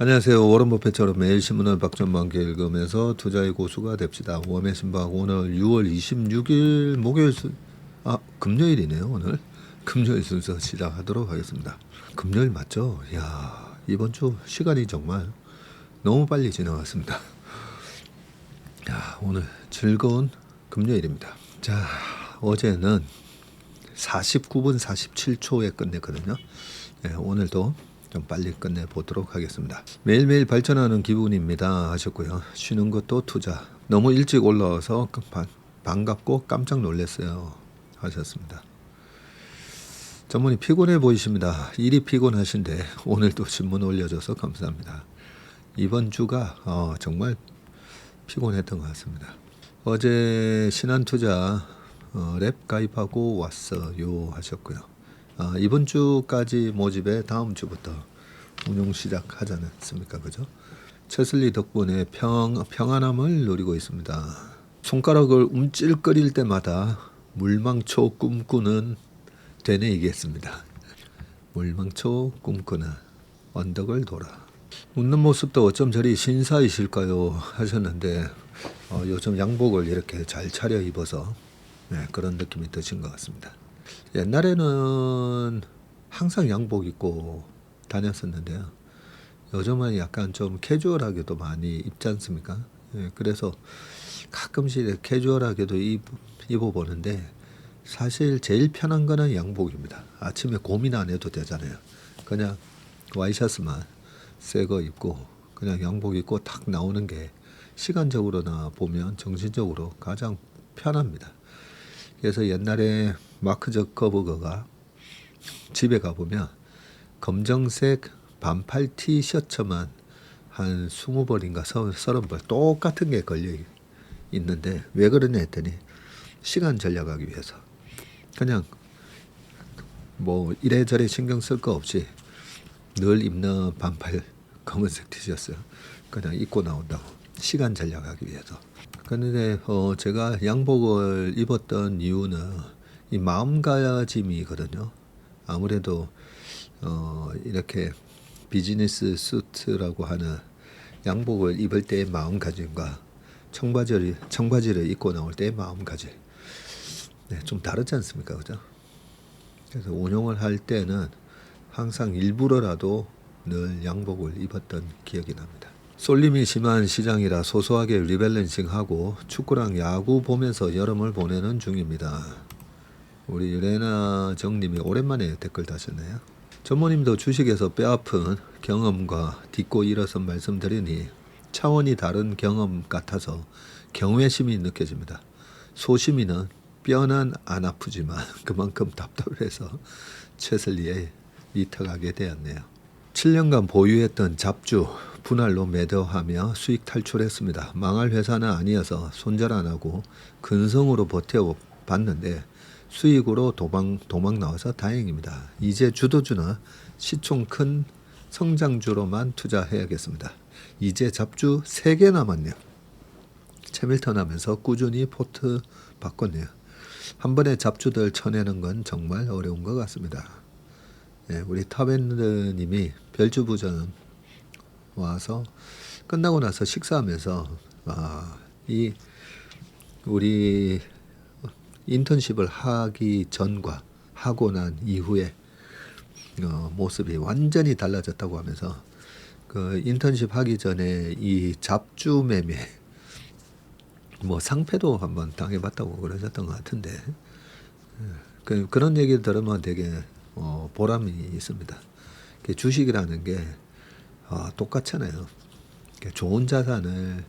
안녕하세요. 워런 버핏처럼 매일 신문을 박전만 함께 읽으면서 투자의 고수가 됩시다. 웜의 신박 오늘 6월 26일 목요일 금요일이네요. 오늘 금요일 순서 시작하도록 하겠습니다. 금요일 맞죠? 야, 이번 주 시간이 정말 너무 빨리 지나갔습니다. 야, 오늘 즐거운 금요일입니다. 자, 어제는 49분 47초에 끝냈거든요. 네, 오늘도 좀 빨리 끝내보도록 하겠습니다. 매일매일 발전하는 기분입니다 하셨고요. 쉬는 것도 투자. 너무 일찍 올라와서 반갑고 깜짝 놀랐어요 하셨습니다. 전문이 피곤해 보이십니다. 일이 피곤하신데 오늘도 신문 올려줘서 감사합니다. 이번 주가 정말 피곤했던 것 같습니다. 어제 신한투자 랩 가입하고 왔어요 하셨고요. 이번 주까지 모집에 다음 주부터 운용 시작하지 않았습니까? 그죠? 최슬리 덕분에 평안함을 누리고 있습니다. 손가락을 움찔거릴 때마다 물망초 꿈꾸는 되뇌이겠습니다. 물망초 꿈꾸는 언덕을 돌아. 웃는 모습도 어쩜 저리 신사이실까요? 하셨는데 요즘 양복을 이렇게 잘 차려 입어서 그런 느낌이 드신 것 같습니다. 옛날에는 항상 양복 입고 다녔었는데요. 요즘은 약간 좀 캐주얼하게도 많이 입지 않습니까? 그래서 가끔씩 캐주얼하게도 입어보는데 사실 제일 편한 거는 양복입니다. 아침에 고민 안 해도 되잖아요. 그냥 와이셔츠만 새 거 입고 그냥 양복 입고 탁 나오는 게 시간적으로나 보면 정신적으로 가장 편합니다. 그래서 옛날에 마크 저커버거가 집에 가보면 검정색 반팔 티셔츠만 한 20벌인가 30벌 똑같은 게 걸려 있는데 왜 그러냐 했더니 시간 절약하기 위해서 그냥 뭐 이래저래 신경 쓸 거 없이 늘 입는 반팔 검은색 티셔츠 그냥 입고 나온다고 시간 절약하기 위해서. 그런데 제가 양복을 입었던 이유는 이 마음가짐이거든요. 아무래도 이렇게 비즈니스 수트라고 하는 양복을 입을 때의 마음가짐과 청바지를 입고 나올 때의 마음가짐 좀 다르지 않습니까? 그죠? 그래서 운용을 할 때는 항상 일부러라도 늘 양복을 입었던 기억이 납니다. 쏠림이 심한 시장이라 소소하게 리밸런싱하고 축구랑 야구 보면서 여름을 보내는 중입니다. 우리 레나 정님이 오랜만에 댓글 다셨네요. 전모님도 주식에서 뼈아픈 경험과 딛고 일어선 말씀드리니 차원이 다른 경험 같아서 경외심이 느껴집니다. 소심이는 뼈는 안 아프지만 그만큼 답답해서 최슬리에 이탁하게 되었네요. 7년간 보유했던 잡주 분할로 매도하며 수익 탈출했습니다. 망할 회사는 아니어서 손절 안 하고 근성으로 버텨봤는데 수익으로 도망 나와서 다행입니다. 이제 주도주나 시총 큰 성장주로만 투자해야겠습니다. 이제 잡주 3개 남았네요. 채밀턴 하면서 꾸준히 포트 바꿨네요. 한 번에 잡주들 쳐내는 건 정말 어려운 것 같습니다. 우리 탑엔드님이 별주부전 와서 끝나고 나서 식사하면서 이 우리 인턴십을 하기 전과 하고 난 이후에 모습이 완전히 달라졌다고 하면서 그 인턴십 하기 전에 이 잡주 매매 뭐 상패도 한번 당해봤다고 그러셨던 것 같은데 그런 얘기 들으면 되게 보람이 있습니다. 주식이라는 게 똑같잖아요. 좋은 자산을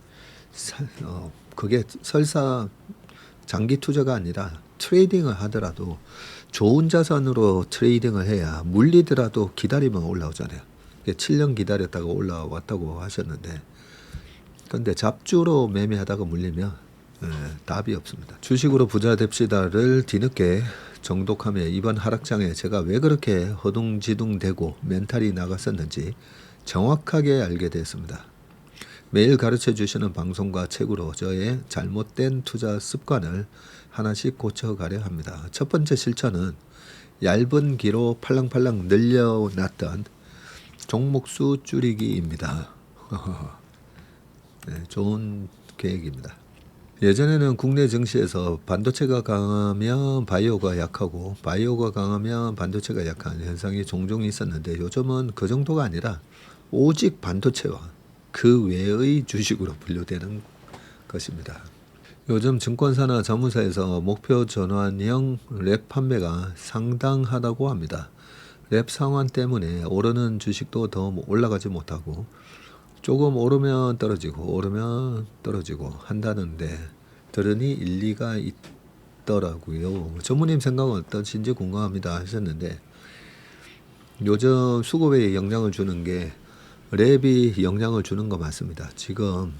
그게 설사 장기 투자가 아니라 트레이딩을 하더라도 좋은 자산으로 트레이딩을 해야 물리더라도 기다리면 올라오잖아요. 7년 기다렸다가 올라왔다고 하셨는데 그런데 잡주로 매매하다가 물리면 답이 없습니다. 주식으로 부자 됩시다를 뒤늦게 정독하며 이번 하락장에 제가 왜 그렇게 허둥지둥대고 멘탈이 나갔었는지 정확하게 알게 됐습니다. 매일 가르쳐 주시는 방송과 책으로 저의 잘못된 투자 습관을 하나씩 고쳐가려 합니다. 첫 번째 실천은 얇은 기로 팔랑팔랑 늘려놨던 종목수 줄이기입니다. 네, 좋은 계획입니다. 예전에는 국내 증시에서 반도체가 강하면 바이오가 약하고 바이오가 강하면 반도체가 약한 현상이 종종 있었는데 요즘은 그 정도가 아니라 오직 반도체와 그 외의 주식으로 분류되는 것입니다. 요즘 증권사나 자문사에서 목표 전환형 랩 판매가 상당하다고 합니다. 랩 상환 때문에 오르는 주식도 더 올라가지 못하고 조금 오르면 떨어지고 한다는데 들으니 일리가 있더라고요. 전무님 생각은 어떠신지 궁금합니다 하셨는데 요즘 수급에 영향을 주는 게 랩이 영향을 주는 거 맞습니다. 지금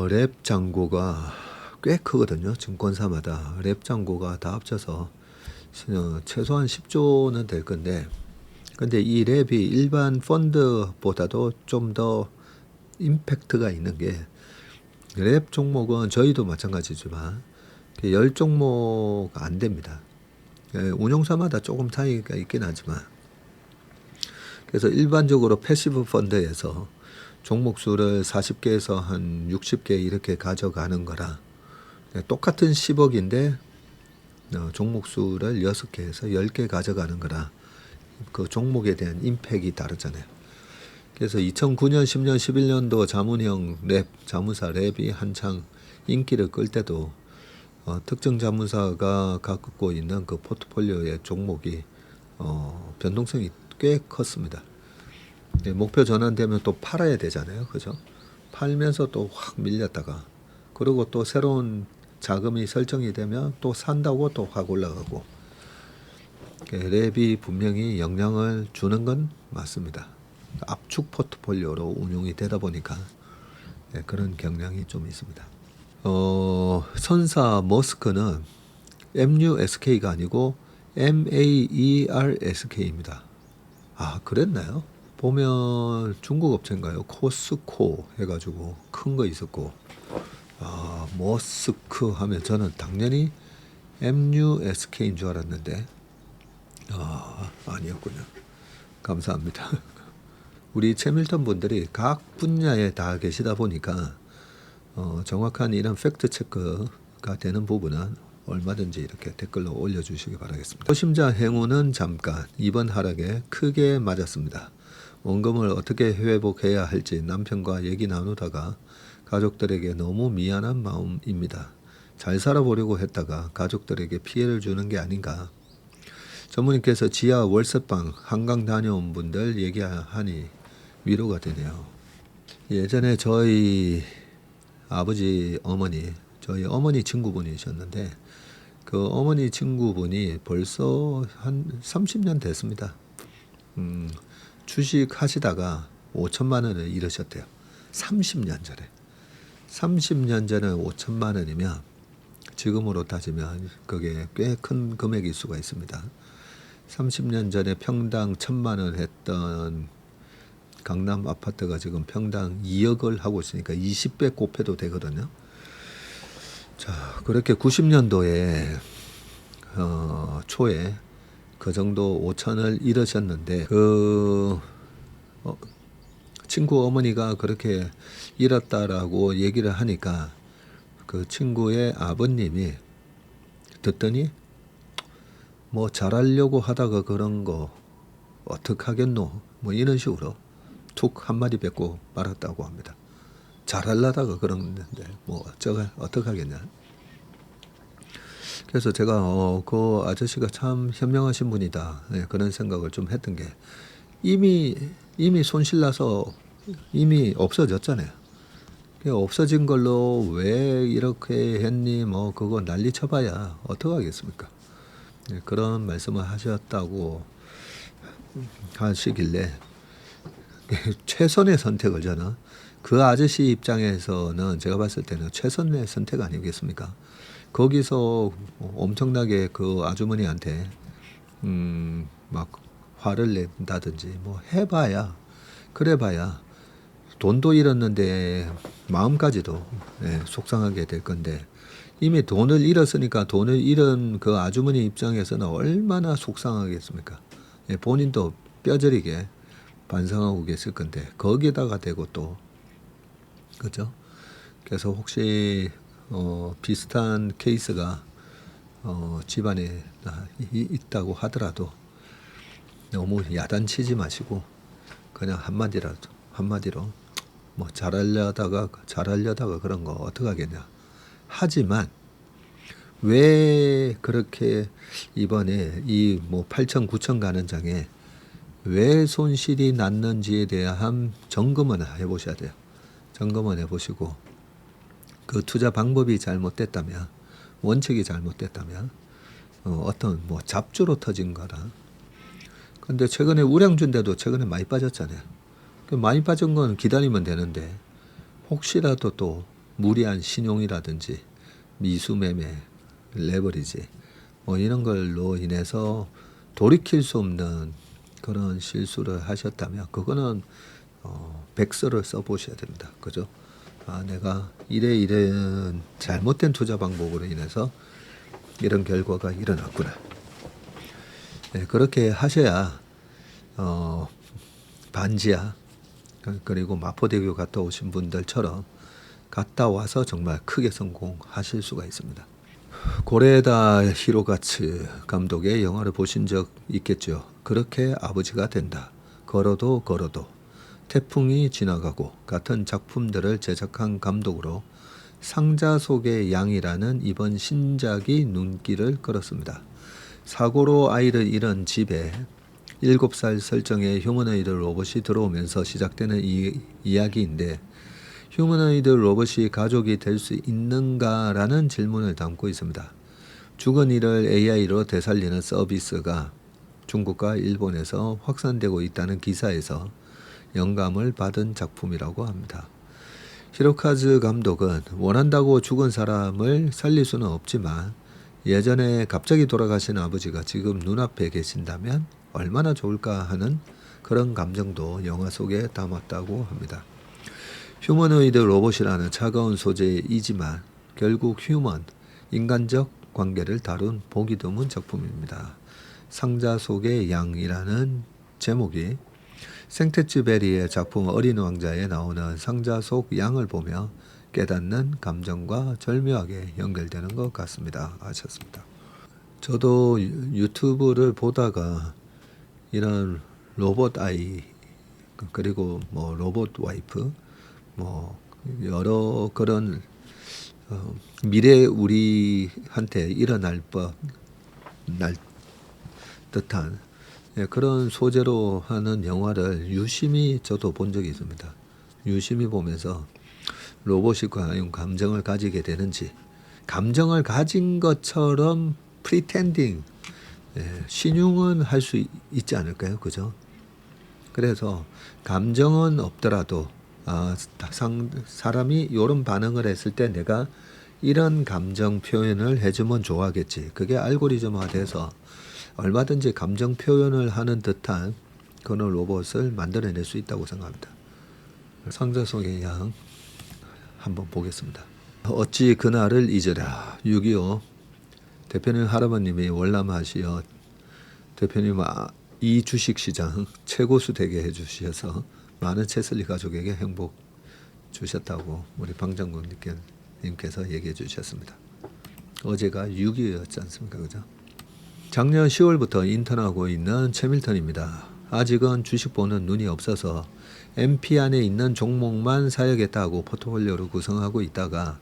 랩 잔고가 꽤 크거든요. 증권사마다 랩 잔고가 다 합쳐서 최소한 10조는 될 건데 근데 이 랩이 일반 펀드보다도 좀 더 임팩트가 있는 게 랩 종목은 저희도 마찬가지지만 10종목 안 됩니다. 운용사마다 조금 차이가 있긴 하지만 그래서 일반적으로 패시브 펀드에서 종목 수를 40개에서 한 60개 이렇게 가져가는 거라 똑같은 10억인데 종목 수를 6개에서 10개 가져가는 거라 그 종목에 대한 임팩이 다르잖아요. 그래서 2009년, 10년, 11년도 자문형 랩, 자문사 랩이 한창 인기를 끌 때도 특정 자문사가 갖고 있는 그 포트폴리오의 종목이 변동성이 꽤 컸습니다. 목표 전환되면 또 팔아야 되잖아요. 그죠? 팔면서 또 확 밀렸다가 그리고 또 새로운 자금이 설정이 되면 또 산다고 또 확 올라가고 랩이 분명히 영향을 주는 건 맞습니다. 압축 포트폴리오로 운용이 되다 보니까 그런 경향이 좀 있습니다. 선사 머스크는 MUSK가 아니고 MAERSK입니다. 아, 그랬나요? 보면 중국 업체인가요? 코스코 해가지고 큰 거 있었고 머스크 하면 저는 당연히 MUSK인 줄 알았는데 아니었군요. 감사합니다. 우리 채밀턴 분들이 각 분야에 다 계시다 보니까 정확한 이런 팩트 체크가 되는 부분은 얼마든지 이렇게 댓글로 올려주시기 바라겠습니다. 초심자 행운은 잠깐 이번 하락에 크게 맞았습니다. 원금을 어떻게 회복해야 할지 남편과 얘기 나누다가 가족들에게 너무 미안한 마음입니다. 잘 살아보려고 했다가 가족들에게 피해를 주는 게 아닌가. 전무님께서 지하 월세방 한강 다녀온 분들 얘기하니 위로가 되네요. 예전에 저희 아버지 어머니 저희 어머니 친구분이셨는데 그 어머니 친구분이 벌써 한 30년 됐습니다. 주식 하시다가 5천만 원을 잃으셨대요. 30년 전에 5천만 원이면 지금으로 따지면 그게 꽤 큰 금액일 수가 있습니다. 30년 전에 평당 1,000만 원 했던 강남 아파트가 지금 평당 2억을 하고 있으니까 20배 곱해도 되거든요. 자, 그렇게 90년도에 초에 그 정도 5천을 잃으셨는데 그 친구 어머니가 그렇게 잃었다라고 얘기를 하니까 그 친구의 아버님이 듣더니 뭐 잘하려고 하다가 그런 거 어떡하겠노 뭐 이런 식으로 툭 한마디 뱉고 말았다고 합니다. 잘하려다가 그러는데 뭐 어떡하겠냐. 그래서 제가 그 아저씨가 참 현명하신 분이다 그런 생각을 좀 했던 게 이미 손실나서 이미 없어졌잖아요. 없어진 걸로 왜 이렇게 했니 뭐 그거 난리 쳐봐야 어떡하겠습니까. 그런 말씀을 하셨다고 하시길래 최선의 선택을 저는 그 아저씨 입장에서는 제가 봤을 때는 최선의 선택 아니겠습니까. 거기서 엄청나게 그 아주머니한테 막 화를 낸다든지 뭐 해봐야 그래봐야 돈도 잃었는데 마음까지도 속상하게 될 건데 이미 돈을 잃었으니까 돈을 잃은 그 아주머니 입장에서는 얼마나 속상하겠습니까. 본인도 뼈저리게 반성하고 계실 건데 거기다가 대고 또 그죠? 그래서 혹시 비슷한 케이스가 집안에 있다고 하더라도 너무 야단치지 마시고 그냥 한마디로 뭐 잘하려다가 그런 거 어떡하겠냐. 하지만 왜 그렇게 이번에 이 뭐 8천 9천 가는 장에 왜 손실이 났는지에 대한 점검은 해보셔야 돼요. 점검은 해보시고 그 투자 방법이 잘못됐다면 원칙이 잘못됐다면 어떤 뭐 잡주로 터진 거라. 근데 최근에 우량주인데도 최근에 많이 빠졌잖아요. 많이 빠진 건 기다리면 되는데 혹시라도 또 무리한 신용이라든지 미수매매, 레버리지 뭐 이런 걸로 인해서 돌이킬 수 없는 그런 실수를 하셨다면 그거는 백서를 써보셔야 됩니다. 그죠? 내가 이런 잘못된 투자 방법으로 인해서 이런 결과가 일어났구나. 네, 그렇게 하셔야 반지하 그리고 마포대교 갔다 오신 분들처럼 갔다 와서 정말 크게 성공하실 수가 있습니다. 고레다 히로가츠 감독의 영화를 보신 적 있겠죠. 그렇게 아버지가 된다. 걸어도 태풍이 지나가고 같은 작품들을 제작한 감독으로 상자 속의 양이라는 이번 신작이 눈길을 끌었습니다. 사고로 아이를 잃은 집에 7살 설정의 휴머노이드 로봇이 들어오면서 시작되는 이 이야기인데 휴머노이드 로봇이 가족이 될 수 있는가라는 질문을 담고 있습니다. 죽은 이를 AI로 되살리는 서비스가 중국과 일본에서 확산되고 있다는 기사에서 영감을 받은 작품이라고 합니다. 히로카즈 감독은 원한다고 죽은 사람을 살릴 수는 없지만 예전에 갑자기 돌아가신 아버지가 지금 눈앞에 계신다면 얼마나 좋을까 하는 그런 감정도 영화 속에 담았다고 합니다. 휴머노이드 로봇이라는 차가운 소재이지만 결국 인간적 관계를 다룬 보기 드문 작품입니다. 상자 속의 양이라는 제목이 생테츠 베리의 작품 어린 왕자에 나오는 상자 속 양을 보며 깨닫는 감정과 절묘하게 연결되는 것 같습니다. 하셨습니다. 저도 유튜브를 보다가 이런 로봇 아이 그리고 뭐 로봇 와이프 뭐 여러 그런 미래 우리한테 일어날 듯한 그런 소재로 하는 영화를 유심히 저도 본 적이 있습니다. 유심히 보면서 로봇이 과연 감정을 가지게 되는지 감정을 가진 것처럼 프리텐딩 신용은 할 수 있지 않을까요? 그죠? 그래서 감정은 없더라도 사람이 이런 반응을 했을 때 내가 이런 감정 표현을 해주면 좋아하겠지. 그게 알고리즘화돼서 얼마든지 감정 표현을 하는 듯한 그런 로봇을 만들어낼 수 있다고 생각합니다. 상자 속의 양 한번 보겠습니다. 어찌 그날을 잊으랴. 6.25 대표님 할아버님이 월남하시어 대표님 이 주식시장 최고수 되게 해주셔서 많은 채슬리 가족에게 행복 주셨다고 우리 방장군님께서 얘기해 주셨습니다. 어제가 6.25였지 않습니까? 그죠? 작년 10월부터 인턴하고 있는 최밀턴입니다. 아직은 주식 보는 눈이 없어서 MP 안에 있는 종목만 사야겠다고 포트폴리오를 구성하고 있다가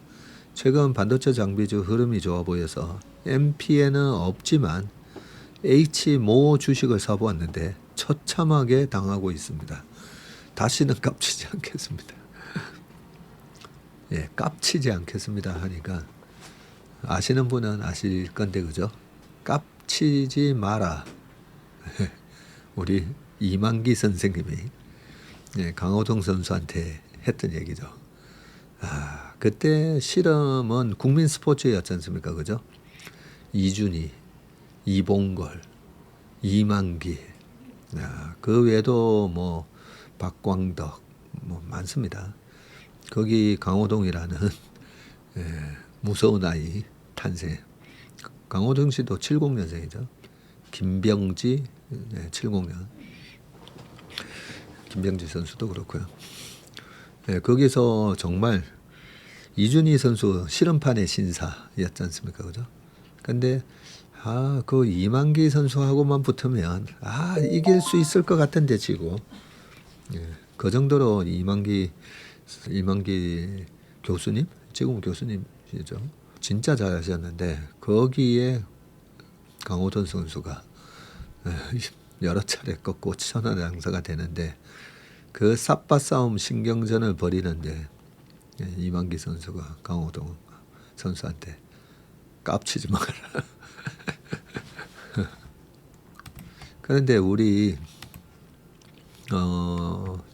최근 반도체 장비주 흐름이 좋아 보여서 MP에는 없지만 H모 주식을 사보았는데 처참하게 당하고 있습니다. 다시는 깝치지 않겠습니다. 예, 깝치지 않겠습니다 하니까 아시는 분은 아실 건데 그죠? 깝치지 마라. 우리 이만기 선생님이 강호동 선수한테 했던 얘기죠. 그때 실험은 국민 스포츠였지 않습니까? 그죠? 이준희, 이봉걸, 이만기, 그 외에도 뭐 박광덕 뭐 많습니다. 거기 강호동이라는 무서운 아이 탄생. 강호동 씨도 70년생이죠. 김병지 70년. 김병지 선수도 그렇고요. 예, 거기서 정말 이준희 선수 실험판의 신사였지 않습니까, 그죠? 근데 그 이만기 선수하고만 붙으면 이길 수 있을 것 같은데 지고, 예, 그 정도로 이만기 교수님, 지금 교수님이죠. 진짜 잘하셨는데 거기에 강호돈 선수가 여러 차례 꺾고 천하장사가 되는데 그 삿바 싸움 신경전을 벌이는데 이만기 선수가 강호동 선수한테 깝치지 마라. 그런데 우리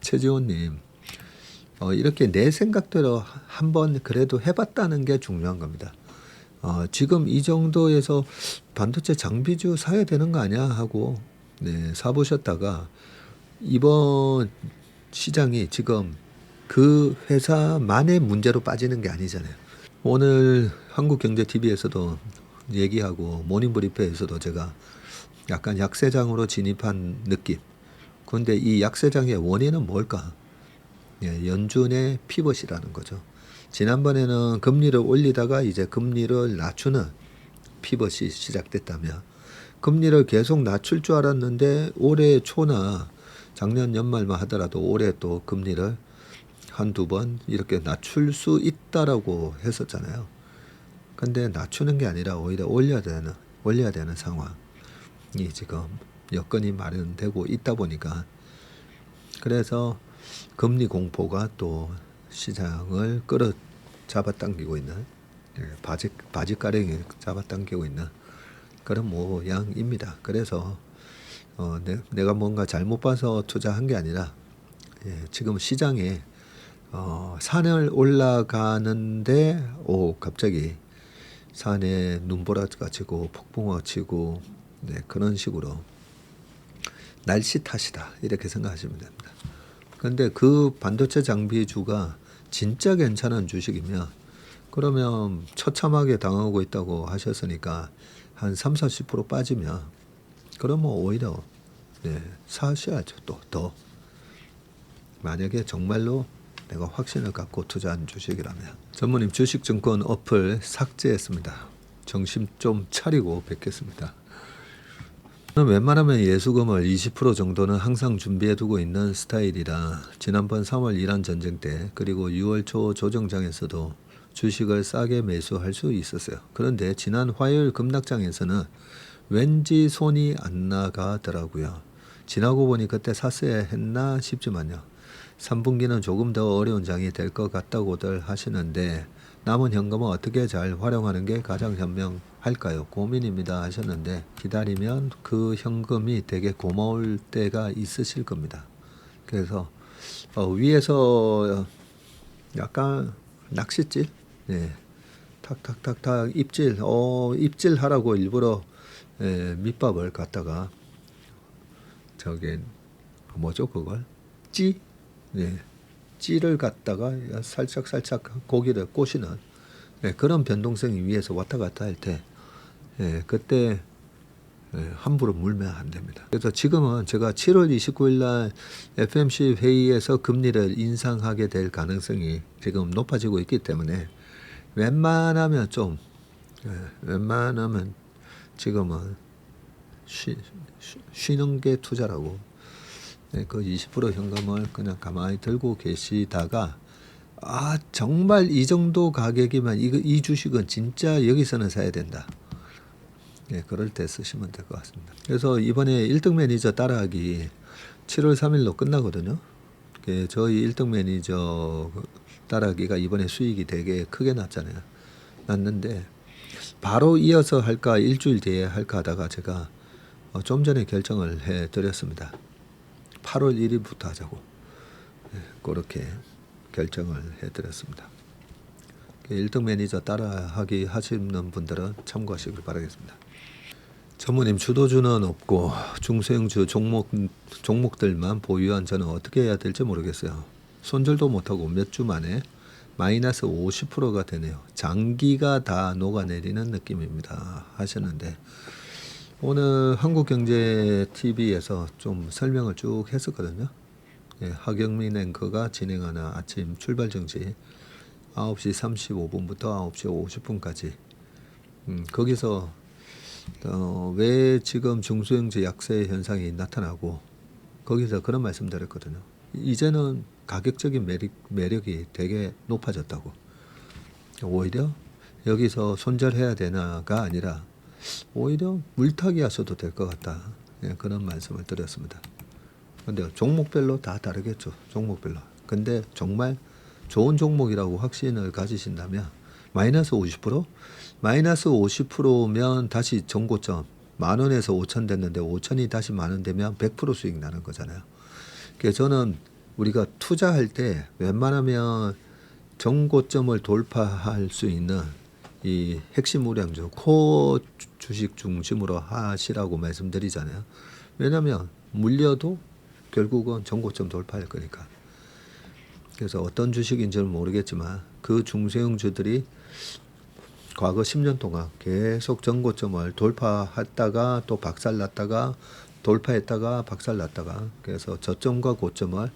최지호님 이렇게 내 생각대로 한번 그래도 해봤다는 게 중요한 겁니다. 지금 이 정도에서 반도체 장비주 사야 되는 거 아니야 하고 사보셨다가 이번 시장이 지금 그 회사만의 문제로 빠지는 게 아니잖아요. 오늘 한국경제TV에서도 얘기하고 모닝브리프에서도 제가 약간 약세장으로 진입한 느낌. 그런데 이 약세장의 원인은 뭘까? 연준의 피벗이라는 거죠. 지난번에는 금리를 올리다가 이제 금리를 낮추는 피벗이 시작됐다며 금리를 계속 낮출 줄 알았는데 올해 초나 작년 연말만 하더라도 올해 또 금리를 한두 번 이렇게 낮출 수 있다라고 했었잖아요. 근데 낮추는 게 아니라 오히려 올려야 되는 상황이 지금 여건이 마련되고 있다 보니까 그래서 금리 공포가 또 시장을 잡아당기고 있는 바지가랭이 잡아당기고 있는 그런 모양입니다. 그래서 내가 뭔가 잘못 봐서 투자한 게 아니라 지금 시장에 산을 올라가는데 갑자기 산에 눈보라가 치고 폭풍우가 치고 그런 식으로 날씨 탓이다 이렇게 생각하시면 됩니다. 근데 그 반도체 장비주가 진짜 괜찮은 주식이면 그러면 처참하게 당하고 있다고 하셨으니까 한 30-40% 빠지면 그러면 오히려 사셔야죠. 또 더 만약에 정말로 내가 확신을 갖고 투자한 주식이라면. 전무님 주식증권 어플 삭제했습니다. 정신 좀 차리고 뵙겠습니다. 저는 웬만하면 예수금을 20% 정도는 항상 준비해 두고 있는 스타일이라 지난번 3월 이란 전쟁 때 그리고 6월 초 조정장에서도 주식을 싸게 매수할 수 있었어요. 그런데 지난 화요일 급락장에서는 왠지 손이 안 나가더라고요. 지나고 보니 그때 샀어야 했나 싶지만요. 3분기는 조금 더 어려운 장이 될 것 같다고들 하시는데 남은 현금은 어떻게 잘 활용하는 게 가장 현명할까요? 고민입니다 하셨는데 기다리면 그 현금이 되게 고마울 때가 있으실 겁니다. 그래서 위에서 약간 낚싯질, 탁탁탁탁 입질하라고 일부러 밑밥을 갖다가 저게 뭐죠 그걸? 찌를 갖다가 살짝 고기를 꼬시는 그런 변동성이 위에서 왔다 갔다 할 때 그때 함부로 물면 안 됩니다. 그래서 지금은 제가 7월 29일 날 FMC 회의에서 금리를 인상하게 될 가능성이 지금 높아지고 있기 때문에 웬만하면 지금은 쉬는 게 투자라고 그 20% 현금을 그냥 가만히 들고 계시다가 정말 이 정도 가격이면 이 주식은 진짜 여기서는 사야 된다. 그럴 때 쓰시면 될 것 같습니다. 그래서 이번에 1등 매니저 따라하기 7월 3일로 끝나거든요. 저희 1등 매니저 따라하기가 이번에 수익이 되게 크게 났는데 바로 이어서 할까 일주일 뒤에 할까 하다가 제가 좀 전에 결정을 해드렸습니다. 8월 1일부터 하자고 그렇게 결정을 해드렸습니다. 1등 매니저 따라하기 하시는 분들은 참고하시길 바라겠습니다. 전무님 주도주는 없고 중소형주 종목들만 보유한 저는 어떻게 해야 될지 모르겠어요. 손절도 못하고 몇 주 만에 마이너스 50%가 되네요. 장기가 다 녹아내리는 느낌입니다 하셨는데 오늘 한국경제TV에서 좀 설명을 쭉 했었거든요. 하경민 앵커가 진행하는 아침 출발 정시 9시 35분부터 9시 50분까지 거기서 왜 지금 중소형주 약세 현상이 나타나고 거기서 그런 말씀 드렸거든요. 이제는 가격적인 매력이 되게 높아졌다고. 오히려 여기서 손절해야 되나가 아니라 오히려 물타기 하셔도 될 것 같다. 그런 말씀을 드렸습니다. 근데 종목별로 다 다르겠죠. 종목별로. 근데 정말 좋은 종목이라고 확신을 가지신다면 마이너스 50%? 마이너스 50%면 다시 전고점 만원에서 5천 됐는데 5천이 다시 만원 되면 100% 수익 나는 거잖아요. 그래서 저는 우리가 투자할 때 웬만하면 전고점을 돌파할 수 있는 이 핵심 우량주 코어 주식 중심으로 하시라고 말씀드리잖아요. 왜냐하면 물려도 결국은 전고점 돌파할 거니까. 그래서 어떤 주식인지는 모르겠지만 그 중소형주들이 과거 10년 동안 계속 전고점을 돌파했다가 또 박살났다가 돌파했다가 박살났다가 그래서 저점과 고점을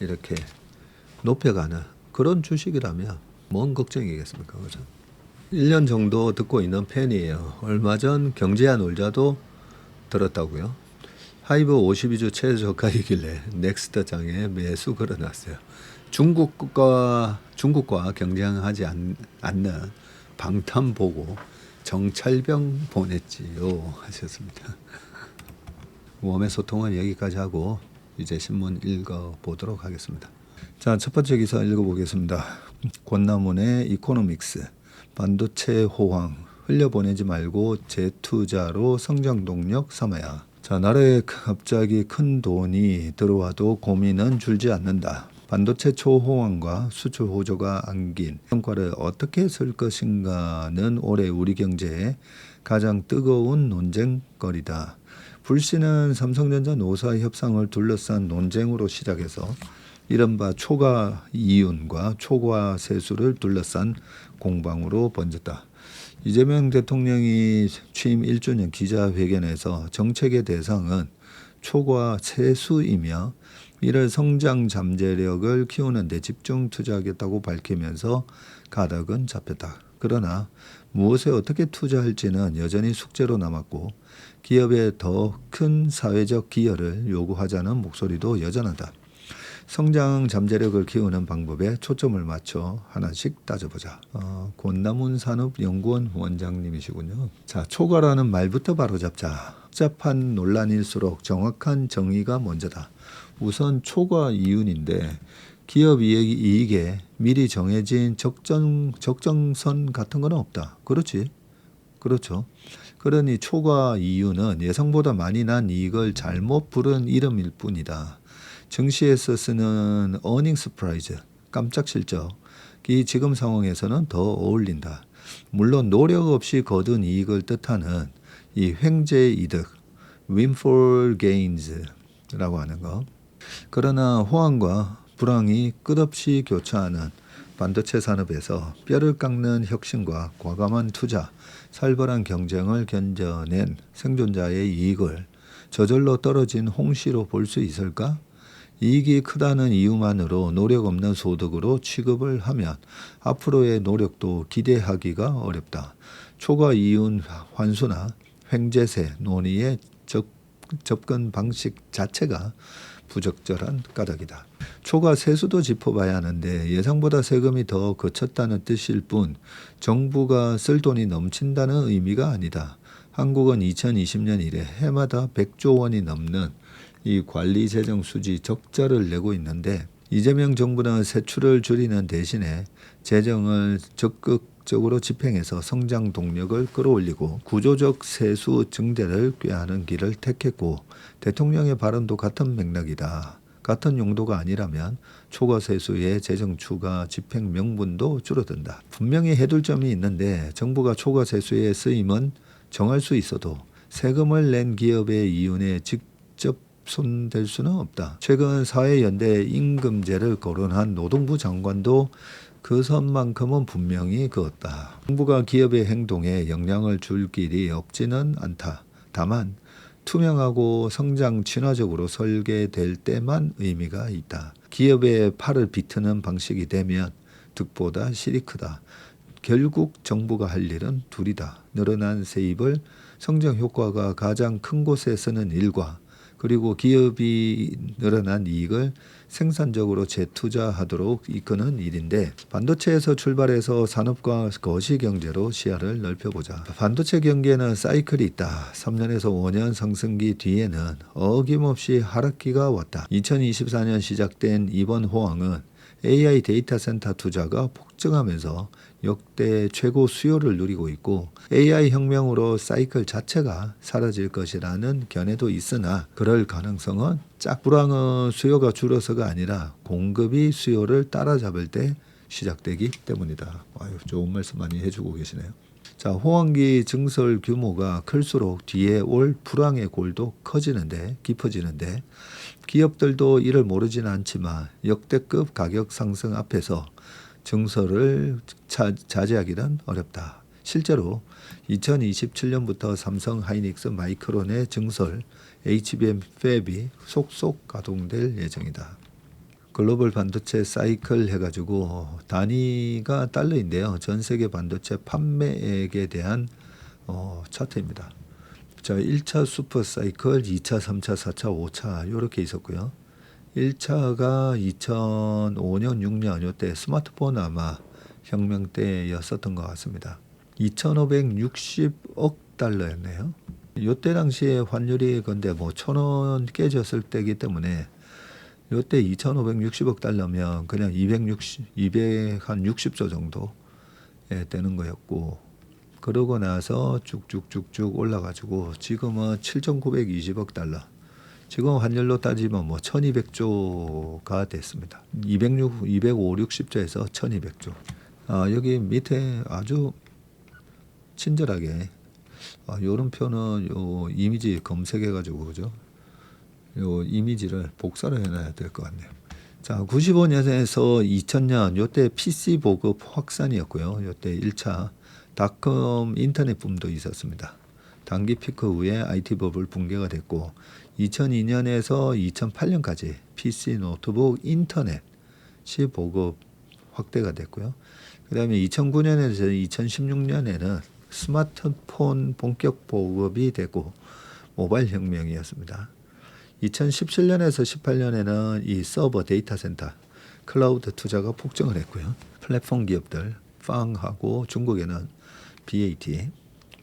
이렇게 높여가는 그런 주식이라면 뭔 걱정이겠습니까? 그죠? 1년 정도 듣고 있는 팬이에요. 얼마 전 경제야 놀자도 들었다고요. 하이브 52주 최저가이길래 넥스트장에 매수 걸어놨어요. 중국과 경쟁하지 않는 방탄 보고 정찰병 보냈지요 하셨습니다. 웜의 소통은 여기까지 하고 이제 신문 읽어보도록 하겠습니다. 자, 첫 번째 기사 읽어보겠습니다. 권나문의 이코노믹스 반도체 호황 흘려보내지 말고 재투자로 성장 동력 삼아야. 자, 나라에 갑자기 큰 돈이 들어와도 고민은 줄지 않는다. 반도체 초호황과 수출 호조가 안긴 성과를 어떻게 쓸 것인가는 올해 우리 경제의 가장 뜨거운 논쟁거리다. 불씨는 삼성전자 노사 협상을 둘러싼 논쟁으로 시작해서 이른바 초과 이윤과 초과 세수를 둘러싼 공방으로 번졌다. 이재명 대통령이 취임 1주년 기자회견에서 정책의 대상은 초과 세수이며 이를 성장 잠재력을 키우는 데 집중 투자하겠다고 밝히면서 가닥은 잡혔다. 그러나 무엇에 어떻게 투자할지는 여전히 숙제로 남았고 기업에 더 큰 사회적 기여를 요구하자는 목소리도 여전하다. 성장 잠재력을 키우는 방법에 초점을 맞춰 하나씩 따져보자. 권나문 산업연구원 원장님이시군요. 자, 초과라는 말부터 바로 잡자. 복잡한 논란일수록 정확한 정의가 먼저다. 우선 초과 이윤인데 기업 이익에 미리 정해진 적정선 같은 건 없다. 그렇지? 그렇죠. 그러니 초과 이윤은 예상보다 많이 난 이익을 잘못 부른 이름일 뿐이다. 증시에서 쓰는 earning surprise, 깜짝 실적이 지금 상황에서는 더 어울린다. 물론 노력 없이 거둔 이익을 뜻하는 이 횡재 이득, windfall gains라고 하는 거. 그러나 호황과 불황이 끝없이 교차하는 반도체 산업에서 뼈를 깎는 혁신과 과감한 투자, 살벌한 경쟁을 견뎌낸 생존자의 이익을 저절로 떨어진 홍시로 볼 수 있을까? 이익이 크다는 이유만으로 노력 없는 소득으로 취급을 하면 앞으로의 노력도 기대하기가 어렵다. 초과 이윤 환수나 횡재세 논의의 접근 방식 자체가 부적절한 까닭이다. 초과 세수도 짚어봐야 하는데 예상보다 세금이 더 거쳤다는 뜻일 뿐 정부가 쓸 돈이 넘친다는 의미가 아니다. 한국은 2020년 이래 해마다 100조 원이 넘는 이 관리 재정 수지 적자를 내고 있는데 이재명 정부는 세출을 줄이는 대신에 재정을 적극적으로 집행해서 성장 동력을 끌어올리고 구조적 세수 증대를 꾀하는 길을 택했고 대통령의 발언도 같은 맥락이다. 같은 용도가 아니라면 초과 세수의 재정 추가 집행 명분도 줄어든다. 분명히 해둘 점이 있는데 정부가 초과 세수의 쓰임은 정할 수 있어도 세금을 낸 기업의 이윤에 직접 손댈 수는 없다. 최근 사회연대 임금제를 거론한 노동부 장관도 그 선만큼은 분명히 그었다. 정부가 기업의 행동에 영향을 줄 길이 없지는 않다. 다만 투명하고 성장 친화적으로 설계될 때만 의미가 있다. 기업의 팔을 비트는 방식이 되면 득보다 실이 크다. 결국 정부가 할 일은 둘이다. 늘어난 세입을 성장 효과가 가장 큰 곳에 쓰는 일과 그리고 기업이 늘어난 이익을 생산적으로 재투자하도록 이끄는 일인데 반도체에서 출발해서 산업과 거시경제로 시야를 넓혀보자. 반도체 경기에는 사이클이 있다. 3년에서 5년 상승기 뒤에는 어김없이 하락기가 왔다. 2024년 시작된 이번 호황은 AI 데이터 센터 투자가 폭증하면서 역대 최고 수요를 누리고 있고 AI 혁명으로 사이클 자체가 사라질 것이라는 견해도 있으나 그럴 가능성은 불황은 수요가 줄어서가 아니라 공급이 수요를 따라잡을 때 시작되기 때문이다. 아유, 좋은 말씀 많이 해주고 계시네요. 자, 호황기 증설 규모가 클수록 뒤에 올 불황의 골도 깊어지는데 기업들도 이를 모르지는 않지만 역대급 가격 상승 앞에서 증설을 자제하기는 어렵다. 실제로 2027년부터 삼성 하이닉스 마이크론의 증설 HBM 팹이 속속 가동될 예정이다. 글로벌 반도체 사이클 해가지고 단위가 달러인데요. 전 세계 반도체 판매액에 대한 차트입니다. 자, 1차 슈퍼 사이클, 2차, 3차, 4차, 5차 이렇게 있었고요. 1차가 2005년, 6년 이때 스마트폰 아마 혁명 때였었던 것 같습니다. 2,560억 달러였네요. 이때 당시에 환율이 근데 뭐 1,000원 깨졌을 때이기 때문에 이때 2,560억 달러면 그냥 260조 정도 되는 거였고 그러고 나서 쭉쭉쭉쭉 올라가지고 지금은 7,920억 달러. 지금 환율로 따지면 뭐 1,200조가 됐습니다. 250조에서 1,200조. 여기 밑에 아주 친절하게 요런 표는 요 이미지 검색해가지고 그죠? 요 이미지를 복사를 해놔야 될 것 같네요. 자, 95년에서 2000년 요때 PC 보급 확산이었고요. 요때 1차 닷컴 인터넷 붐도 있었습니다. 단기 피크 후에 IT 버블 붕괴가 됐고 2002년에서 2008년까지 PC 노트북 인터넷이 보급 확대가 됐고요. 그 다음에 2009년에서 2016년에는 스마트폰 본격 보급이 되고 모바일 혁명이었습니다. 2017년에서 18년에는 이 서버 데이터 센터 클라우드 투자가 폭증을 했고요. 플랫폼 기업들 팡하고 중국에는 BAT,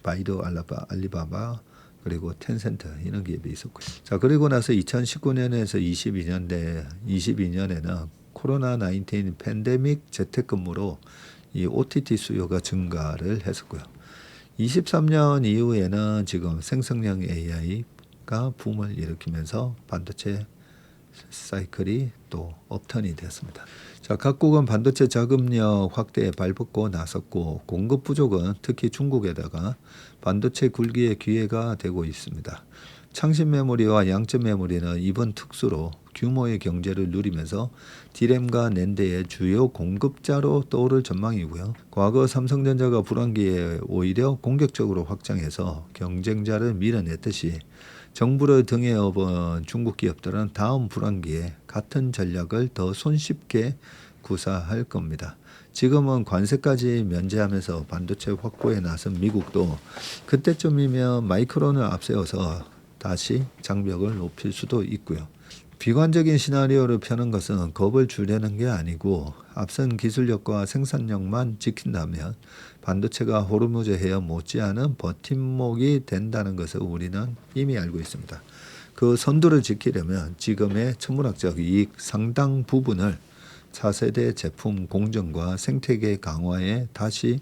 바이두, 알리바바 그리고 텐센트 이런 기업이 있었고요. 자, 그리고 나서 2019년에서 22년에는 코로나 19 팬데믹 재택근무로 이 OTT 수요가 증가를 했었고요. 23년 이후에는 지금 생성형 AI가 붐을 일으키면서 반도체 사이클이 또 업턴이 됐습니다. 자, 각국은 반도체 자금력 확대에 발벗고 나섰고 공급 부족은 특히 중국에다가 반도체 굴기의 기회가 되고 있습니다. 창신 메모리와 양적 메모리는 이번 특수로 규모의 경제를 누리면서 디램과 낸드의 주요 공급자로 떠오를 전망이고요. 과거 삼성전자가 불황기에 오히려 공격적으로 확장해서 경쟁자를 밀어냈듯이 정부를 등에 업은 중국 기업들은 다음 불황기에 같은 전략을 더 손쉽게 구사할 겁니다. 지금은 관세까지 면제하면서 반도체 확보에 나선 미국도 그때쯤이면 마이크론을 앞세워서 다시 장벽을 높일 수도 있고요. 비관적인 시나리오를 펴는 것은 겁을 주려는 게 아니고 앞선 기술력과 생산력만 지킨다면 반도체가 호르무즈 해협 못지않은 버팀목이 된다는 것을 우리는 이미 알고 있습니다. 그 선두를 지키려면 지금의 천문학적 이익 상당 부분을 차세대 제품 공정과 생태계 강화에 다시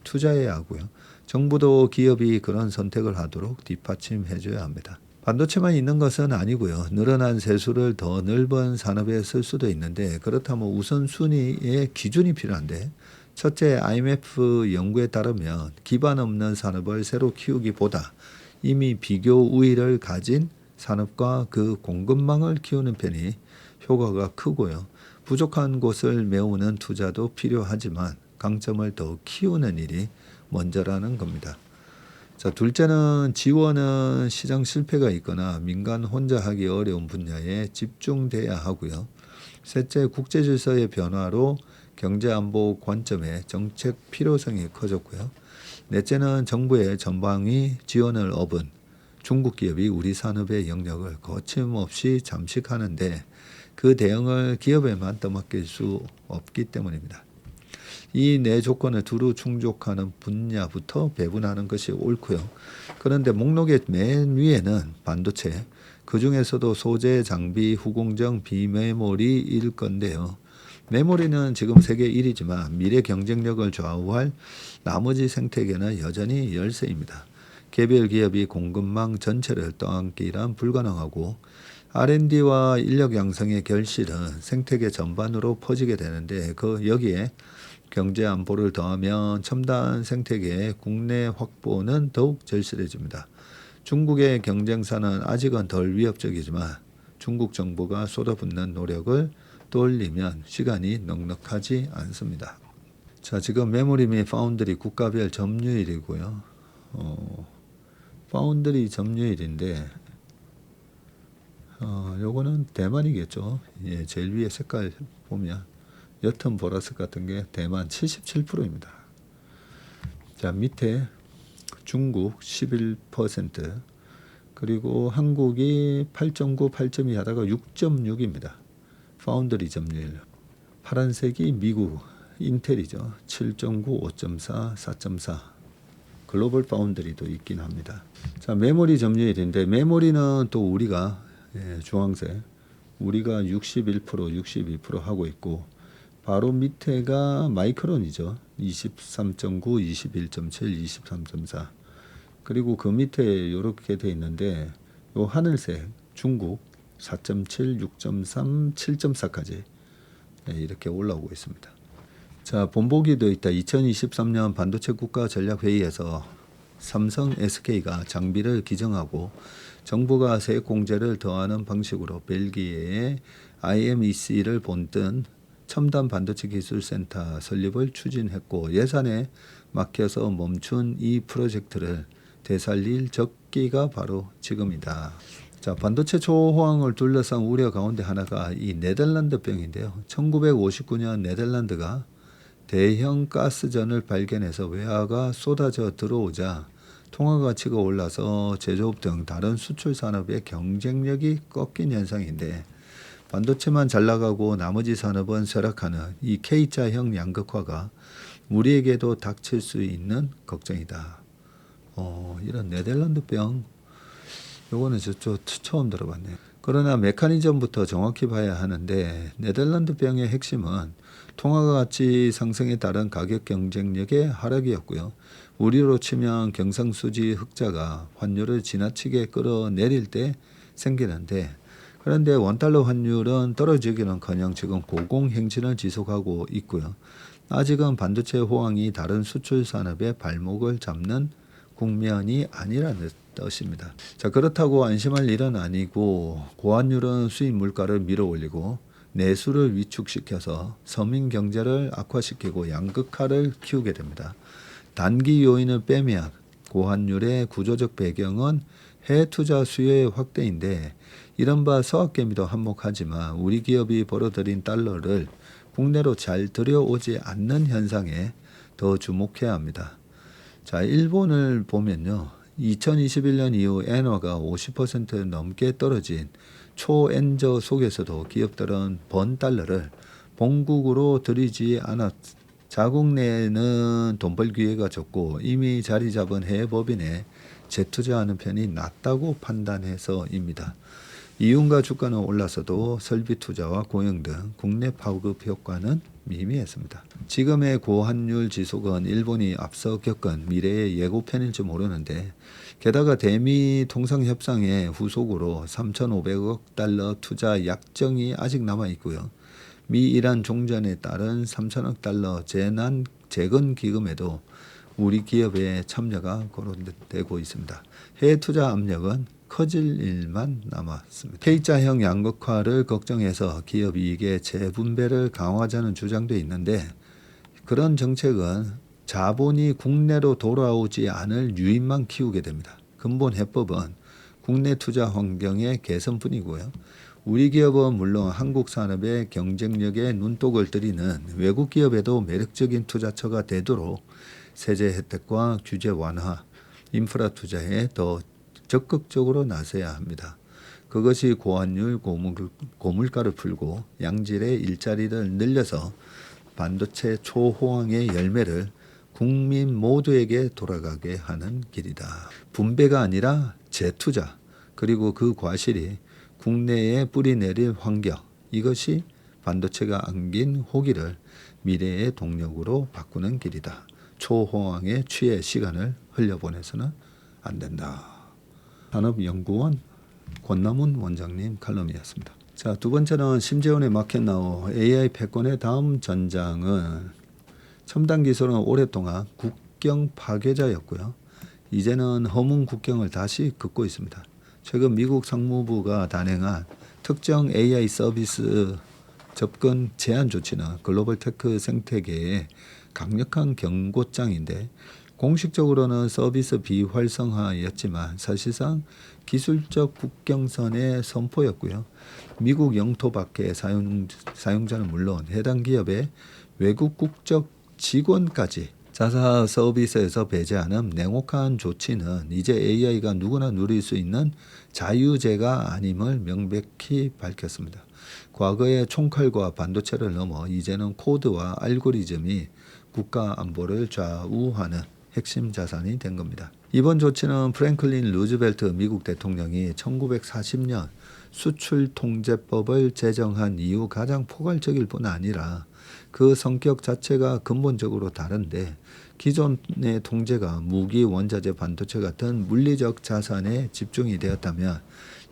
투자해야 하고요. 정부도 기업이 그런 선택을 하도록 뒷받침해 줘야 합니다. 반도체만 있는 것은 아니고요. 늘어난 세수를 더 넓은 산업에 쓸 수도 있는데 그렇다면 우선순위의 기준이 필요한데 첫째 IMF 연구에 따르면 기반 없는 산업을 새로 키우기보다 이미 비교 우위를 가진 산업과 그 공급망을 키우는 편이 효과가 크고요. 부족한 곳을 메우는 투자도 필요하지만 강점을 더 키우는 일이 먼저라는 겁니다. 자, 둘째는 지원은 시장 실패가 있거나 민간 혼자 하기 어려운 분야에 집중돼야 하고요. 셋째, 국제 질서의 변화로 경제 안보 관점의 정책 필요성이 커졌고요. 넷째는 정부의 전방위 지원을 업은 중국 기업이 우리 산업의 영역을 거침없이 잠식하는데 그 대응을 기업에만 떠맡길 수 없기 때문입니다. 이 네 조건을 두루 충족하는 분야부터 배분하는 것이 옳고요. 그런데 목록의 맨 위에는 반도체, 그 중에서도 소재, 장비, 후공정, 비메모리일 건데요. 메모리는 지금 세계 1위지만 미래 경쟁력을 좌우할 나머지 생태계는 여전히 열세입니다. 개별 기업이 공급망 전체를 떠안기란 불가능하고 R&D와 인력 양성의 결실은 생태계 전반으로 퍼지게 되는데 여기에 경제 안보를 더하면 첨단 생태계의 국내 확보는 더욱 절실해집니다. 중국의 경쟁사는 아직은 덜 위협적이지만 중국 정부가 쏟아붓는 노력을 떠올리면 시간이 넉넉하지 않습니다. 자, 지금 메모리 및 파운드리 국가별 점유율이고요. 파운드리 점유율인데 요거는 대만이겠죠. 예, 제일 위에 색깔 보면 옅은 보라색 같은 게 대만 77%입니다. 자, 밑에 중국 11%, 그리고 한국이 8.9, 8.2 하다가 6.6입니다. 파운드리 점유율. 파란색이 미국 인텔이죠. 7.9, 5.4, 4.4. 글로벌 파운드리도 있긴 합니다. 자, 메모리 점유율인데 메모리는 또 우리가 주황색 우리가 61%, 62% 하고 있고 바로 밑에가 마이크론이죠. 23.9, 21.7, 23.4. 그리고 그 밑에 이렇게 돼 있는데 요 하늘색 중국 4.7, 6.3, 7.4까지 이렇게 올라오고 있습니다. 자, 본보기도 있다. 2023년 반도체 국가 전략 회의에서 삼성 SK가 장비를 기증하고 정부가 세액 공제를 더하는 방식으로 벨기에의 IMEC를 본뜬 첨단 반도체 기술센터 설립을 추진했고 예산에 막혀서 멈춘 이 프로젝트를 되살릴 적기가 바로 지금이다. 자, 반도체 초호황을 둘러싼 우려 가운데 하나가 이 네덜란드병인데요. 1959년 네덜란드가 대형 가스전을 발견해서 외화가 쏟아져 들어오자 통화 가치가 올라서 제조업 등 다른 수출 산업의 경쟁력이 꺾인 현상인데 반도체만 잘 나가고 나머지 산업은 쇠락하는 이 K자형 양극화가 우리에게도 닥칠 수 있는 걱정이다. 이런 네덜란드병 요거는 저 처음 들어봤네요. 그러나 메커니즘부터 정확히 봐야 하는데 네덜란드병의 핵심은 통화 가치 상승에 따른 가격 경쟁력의 하락이었고요. 우리로 치면 경상수지 흑자가 환율을 지나치게 끌어내릴 때 생기는데 그런데 원달러 환율은 떨어지기는커녕 지금 고공행진을 지속하고 있고요. 아직은 반도체 호황이 다른 수출 산업의 발목을 잡는 국면이 아니라는 뜻입니다. 자, 그렇다고 안심할 일은 아니고 고환율은 수입 물가를 밀어올리고 내수를 위축시켜서 서민 경제를 악화시키고 양극화를 키우게 됩니다. 단기 요인을 빼면 고환율의 구조적 배경은 해외 투자 수요의 확대인데 이른바 서학개미도 한몫하지만 우리 기업이 벌어들인 달러를 국내로 잘 들여오지 않는 현상에 더 주목해야 합니다. 자, 일본을 보면요. 2021년 이후 엔화가 50% 넘게 떨어진 초엔저 속에서도 기업들은 번 달러를 본국으로 들이지 않았. 자국 내에는 돈 벌 기회가 적고 이미 자리 잡은 해외 법인에 재투자하는 편이 낫다고 판단해서입니다. 이윤과 주가는 올라서도 설비 투자와 고용 등 국내 파급 효과는 미미했습니다. 지금의 고환율 지속은 일본이 앞서 겪은 미래의 예고편일지 모르는데 게다가 대미 통상협상의 후속으로 3,500억 달러 투자 약정이 아직 남아있고요. 미-이란 종전에 따른 3천억 달러 재건 기금에도 우리 기업의 참여가 거론되고 있습니다. 해외 투자 압력은 커질 일만 남았습니다. K자형 양극화를 걱정해서 기업 이익의 재분배를 강화하자는 주장도 있는데 그런 정책은 자본이 국내로 돌아오지 않을 유인만 키우게 됩니다. 근본 해법은 국내 투자 환경의 개선뿐이고요. 우리 기업은 물론 한국 산업의 경쟁력에 눈독을 들이는 외국 기업에도 매력적인 투자처가 되도록 세제 혜택과 규제 완화, 인프라 투자에 더 적극적으로 나서야 합니다. 그것이 고환율, 고물가를 풀고 양질의 일자리를 늘려서 반도체 초호황의 열매를 국민 모두에게 돌아가게 하는 길이다. 분배가 아니라 재투자, 그리고 그 과실이 국내에 뿌리 내릴 환경, 이것이 반도체가 안긴 호기를 미래의 동력으로 바꾸는 길이다. 초호황의 취해 시간을 흘려보내서는 안 된다. 산업연구원 권남훈 원장님 칼럼이었습니다. 자, 두 번째는 심재원의 마켓나우 AI 패권의 다음 전장은 첨단 기술은 오랫동안 국경 파괴자였고요. 이제는 허문 국경을 다시 긋고 있습니다. 최근 미국 상무부가 단행한 특정 AI 서비스 접근 제한 조치는 글로벌 테크 생태계의 강력한 경고장인데, 공식적으로는 서비스 비활성화였지만 사실상 기술적 국경선의 선포였고요. 미국 영토 밖의 사용자는 물론 해당 기업의 외국 국적 직원까지 자사 서비스에서 배제하는 냉혹한 조치는 이제 AI가 누구나 누릴 수 있는 자유제가 아님을 명백히 밝혔습니다. 과거의 총칼과 반도체를 넘어 이제는 코드와 알고리즘이 국가 안보를 좌우하는 핵심 자산이 된 겁니다. 이번 조치는 프랭클린 루즈벨트 미국 대통령이 1940년 수출통제법을 제정한 이후 가장 포괄적일 뿐 아니라 그 성격 자체가 근본적으로 다른데, 기존의 통제가 무기, 원자재, 반도체 같은 물리적 자산에 집중이 되었다면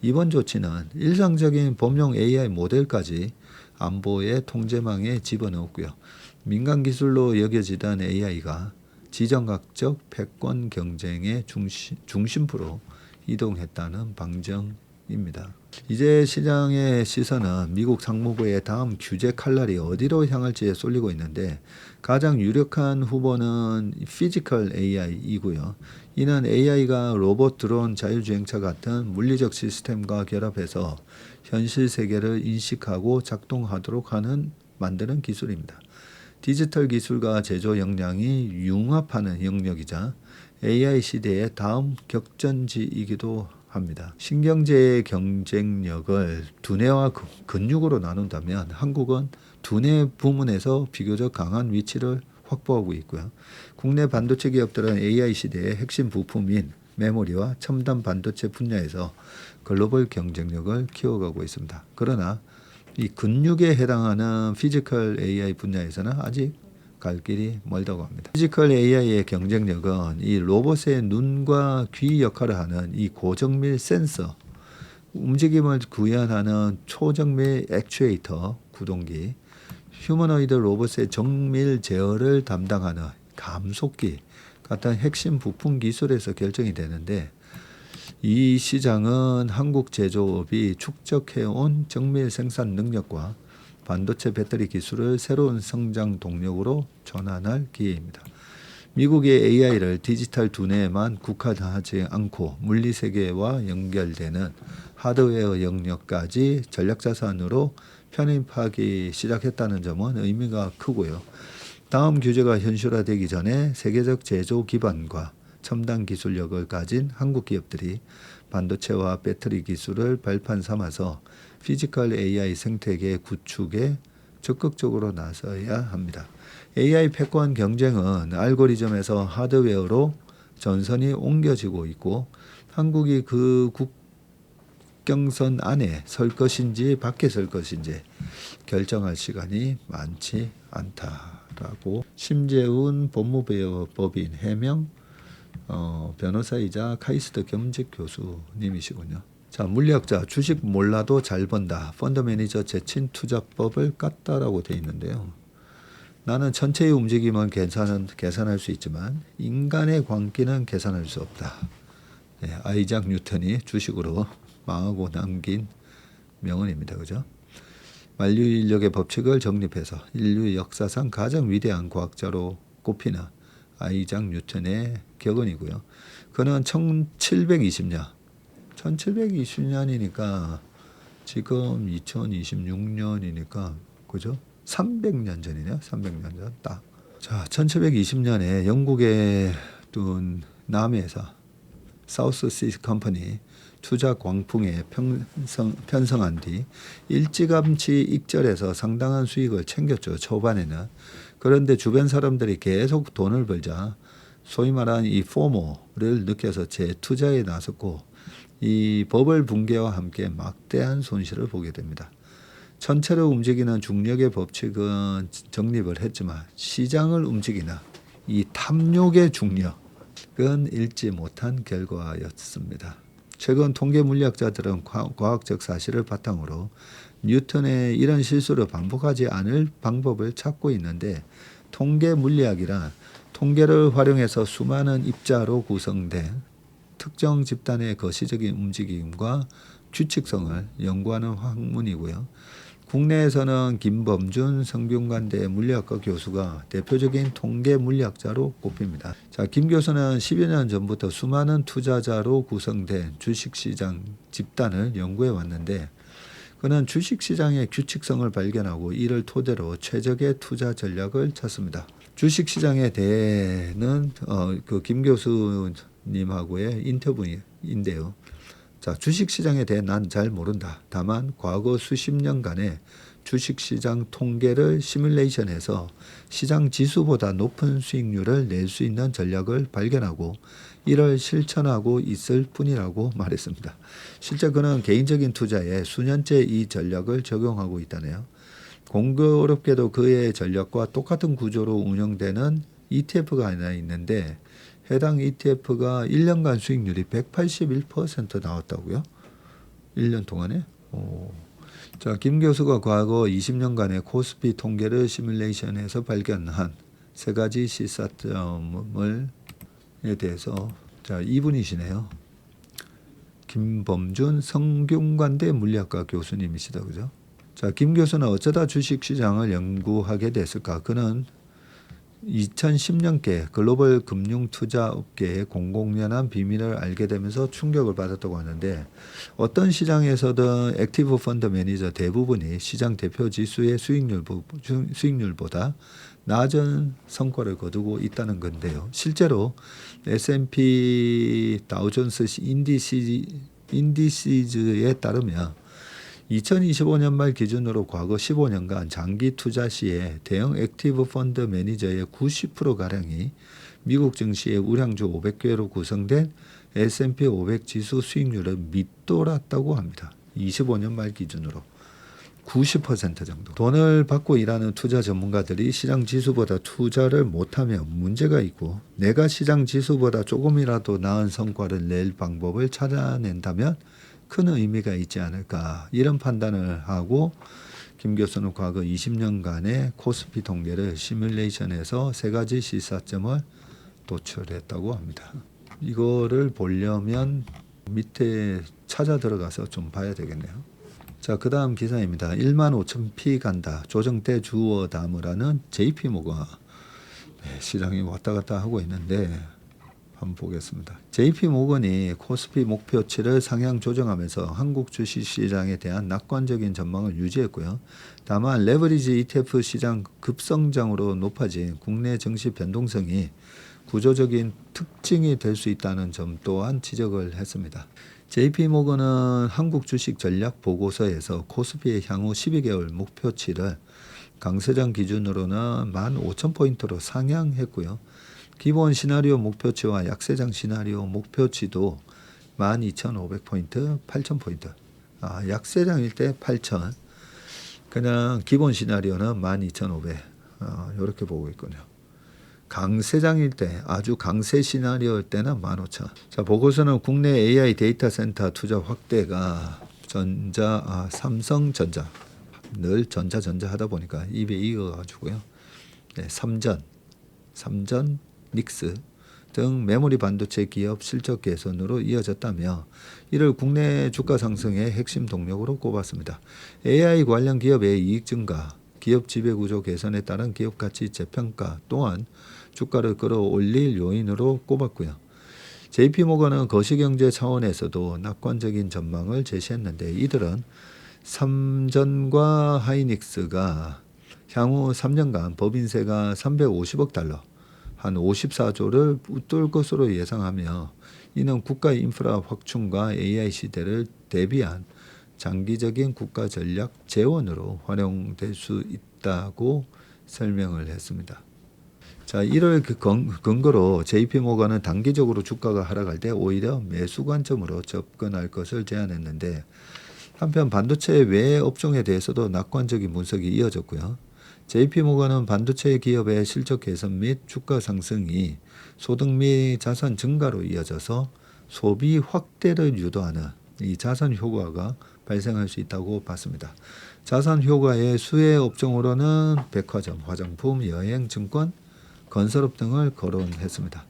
이번 조치는 일상적인 범용 AI 모델까지 안보의 통제망에 집어넣었고요. 민간 기술로 여겨지던 AI가 지정학적 패권 경쟁의 중심부로 이동했다는 방정입니다. 이제 시장의 시선은 미국 상무부의 다음 규제 칼날이 어디로 향할지에 쏠리고 있는데, 가장 유력한 후보는 피지컬 AI이고요. 이는 AI가 로봇, 드론, 자율주행차 같은 물리적 시스템과 결합해서 현실 세계를 인식하고 작동하도록 만드는 기술입니다. 디지털 기술과 제조 역량이 융합하는 영역이자 AI 시대의 다음 격전지이기도 합니다. 신경제의 경쟁력을 두뇌와 근육으로 나눈다면 한국은 두뇌 부문에서 비교적 강한 위치를 확보하고 있고요. 국내 반도체 기업들은 AI 시대의 핵심 부품인 메모리와 첨단 반도체 분야에서 글로벌 경쟁력을 키워가고 있습니다. 그러나 이 근육에 해당하는 피지컬 AI 분야에서는 아직 갈 길이 멀다고 합니다. 피지컬 AI의 경쟁력은 이 로봇의 눈과 귀 역할을 하는 이 고정밀 센서, 움직임을 구현하는 초정밀 액추에이터, 구동기, 휴머노이드 로봇의 정밀 제어를 담당하는 감속기 같은 핵심 부품 기술에서 결정이 되는데, 이 시장은 한국 제조업이 축적해온 정밀 생산 능력과 반도체 배터리 기술을 새로운 성장 동력으로 전환할 기회입니다. 미국의 AI를 디지털 두뇌에만 국한하지 않고 물리세계와 연결되는 하드웨어 영역까지 전략자산으로 편입하기 시작했다는 점은 의미가 크고요. 다음 규제가 현실화되기 전에 세계적 제조 기반과 첨단 기술력을 가진 한국 기업들이 반도체와 배터리 기술을 발판 삼아서 피지컬 AI 생태계 구축에 적극적으로 나서야 합니다. AI 패권 경쟁은 알고리즘에서 하드웨어로 전선이 옮겨지고 있고, 한국이 그 국경선 안에 설 것인지 밖에 설 것인지 결정할 시간이 많지 않다라고 심재훈 법무법인 해명 변호사이자 카이스트 겸직 교수님이시군요. 자, 물리학자, 주식 몰라도 잘 번다, 펀드 매니저 재친 투자법을 깠다라고 되어 있는데요. 나는 전체의 움직임은 계산할 수 있지만 인간의 광기는 계산할 수 없다. 네, 아이작 뉴턴이 주식으로 망하고 남긴 명언입니다. 그죠? 만류 인력의 법칙을 정립해서 인류 역사상 가장 위대한 과학자로 꼽히는 아이작 뉴턴의 격언이고요. 그는 1720년이니까 지금 2026년이니까 그죠? 300년 전이네요. 300년 전 딱. 자, 1720년에 영국의 남회사 사우스시 컴퍼니 투자 광풍에 편성한 뒤 일찌감치 익절해서 상당한 수익을 챙겼죠. 초반에는. 그런데 주변 사람들이 계속 돈을 벌자 소위 말하는 이 포모를 느껴서 재투자에 나섰고 이 버블 붕괴와 함께 막대한 손실을 보게 됩니다. 전체를 움직이는 중력의 법칙은 정립을 했지만 시장을 움직이는 이 탐욕의 중력은 읽지 못한 결과였습니다. 최근 통계 물리학자들은 과학적 사실을 바탕으로 뉴턴의 이런 실수를 반복하지 않을 방법을 찾고 있는데 통계 물리학이란 통계를 활용해서 수많은 입자로 구성된 특정 집단의 거시적인 움직임과 규칙성을 연구하는 학문이고요. 국내에서는 김범준 성균관대 물리학과 교수가 대표적인 통계 물리학자로 꼽힙니다. 자, 김 교수는 10여 년 전부터 수많은 투자자로 구성된 주식시장 집단을 연구해 왔는데 그는 주식시장의 규칙성을 발견하고 이를 토대로 최적의 투자 전략을 찾습니다. 주식시장에 대해는 김 교수님하고의 인터뷰인데요. 자, 주식시장에 대해 난 잘 모른다. 다만 과거 수십 년간의 주식시장 통계를 시뮬레이션해서 시장 지수보다 높은 수익률을 낼 수 있는 전략을 발견하고 이를 실천하고 있을 뿐이라고 말했습니다. 실제 그는 개인적인 투자에 수년째 이 전략을 적용하고 있다네요. 공교롭게도 그의 전략과 똑같은 구조로 운영되는 ETF가 하나 있는데 해당 ETF가 1년간 수익률이 181% 나왔다고요? 1년 동안에? 자, 김 교수가 과거 20년간의 코스피 통계를 시뮬레이션해서 발견한 세 가지 시사점에 대해서 자, 이분이시네요. 김범준 성균관대 물리학과 교수님이시다. 그죠? 자, 김 교수는 어쩌다 주식시장을 연구하게 됐을까? 그는 2010년께 글로벌 금융투자업계의 공공연한 비밀을 알게 되면서 충격을 받았다고 하는데 어떤 시장에서든 액티브 펀드 매니저 대부분이 시장 대표 지수의 수익률보다 낮은 성과를 거두고 있다는 건데요. 실제로 S&P 다우존스 인디시즈에 따르면 2025년 말 기준으로 과거 15년간 장기 투자 시에 대형 액티브 펀드 매니저의 90%가량이 미국 증시의 우량주 500개로 구성된 S&P 500 지수 수익률을 밑돌았다고 합니다. 25년 말 기준으로 90% 정도. 돈을 받고 일하는 투자 전문가들이 시장 지수보다 투자를 못하면 문제가 있고 내가 시장 지수보다 조금이라도 나은 성과를 낼 방법을 찾아낸다면 큰 의미가 있지 않을까 이런 판단을 하고 김 교수는 과거 20년간의 코스피 통계를 시뮬레이션해서 세 가지 시사점을 도출했다고 합니다. 이거를 보려면 밑에 찾아 들어가서 좀 봐야 되겠네요. 자, 그 다음 기사입니다. 15,000p 간다. 조정대 주워 담으라는 JP모건. 시장이 왔다 갔다 하고 있는데 한번 보겠습니다. JP모건이 코스피 목표치를 상향 조정하면서 한국 주식시장에 대한 낙관적인 전망을 유지했고요. 다만 레버리지 ETF 시장 급성장으로 높아진 국내 증시 변동성이 구조적인 특징이 될 수 있다는 점 또한 지적을 했습니다. JP모건은 한국 주식 전략 보고서에서 코스피의 향후 12개월 목표치를 강세장 기준으로는 15,000포인트로 상향했고요. 기본 시나리오 목표치와 약세장 시나리오 목표치도 12,500포인트, 8,000포인트. 약세장일 때 8,000. 그냥 기본 시나리오는 12,500. 이렇게 보고 있군요. 강세장일 때, 아주 강세 시나리오일 때는 15,000. 자, 보고서는 국내 AI 데이터 센터 투자 확대가 삼성전자, 늘 전자 하다 보니까 입에 익어가지고요. 네, 삼전, 닉스 등 메모리 반도체 기업 실적 개선으로 이어졌다며 이를 국내 주가 상승의 핵심 동력으로 꼽았습니다. AI 관련 기업의 이익 증가, 기업 지배구조 개선에 따른 기업 가치 재평가 또한 주가를 끌어올릴 요인으로 꼽았고요. JP모건은 거시경제 차원에서도 낙관적인 전망을 제시했는데 이들은 삼전과 하이닉스가 향후 3년간 법인세가 350억 달러, 한 54조를 웃돌 것으로 예상하며 이는 국가 인프라 확충과 AI 시대를 대비한 장기적인 국가 전략 재원으로 활용될 수 있다고 설명을 했습니다. 자, 이를 근거로 JP모건은 단기적으로 주가가 하락할 때 오히려 매수 관점으로 접근할 것을 제안했는데 한편 반도체 외 업종에 대해서도 낙관적인 분석이 이어졌고요. JP모건은 반도체 기업의 실적 개선 및 주가 상승이 소득 및 자산 증가로 이어져서 소비 확대를 유도하는 이 자산 효과가 발생할 수 있다고 봤습니다. 자산 효과의 수혜 업종으로는 백화점, 화장품, 여행, 증권, 건설업 등을 거론했습니다.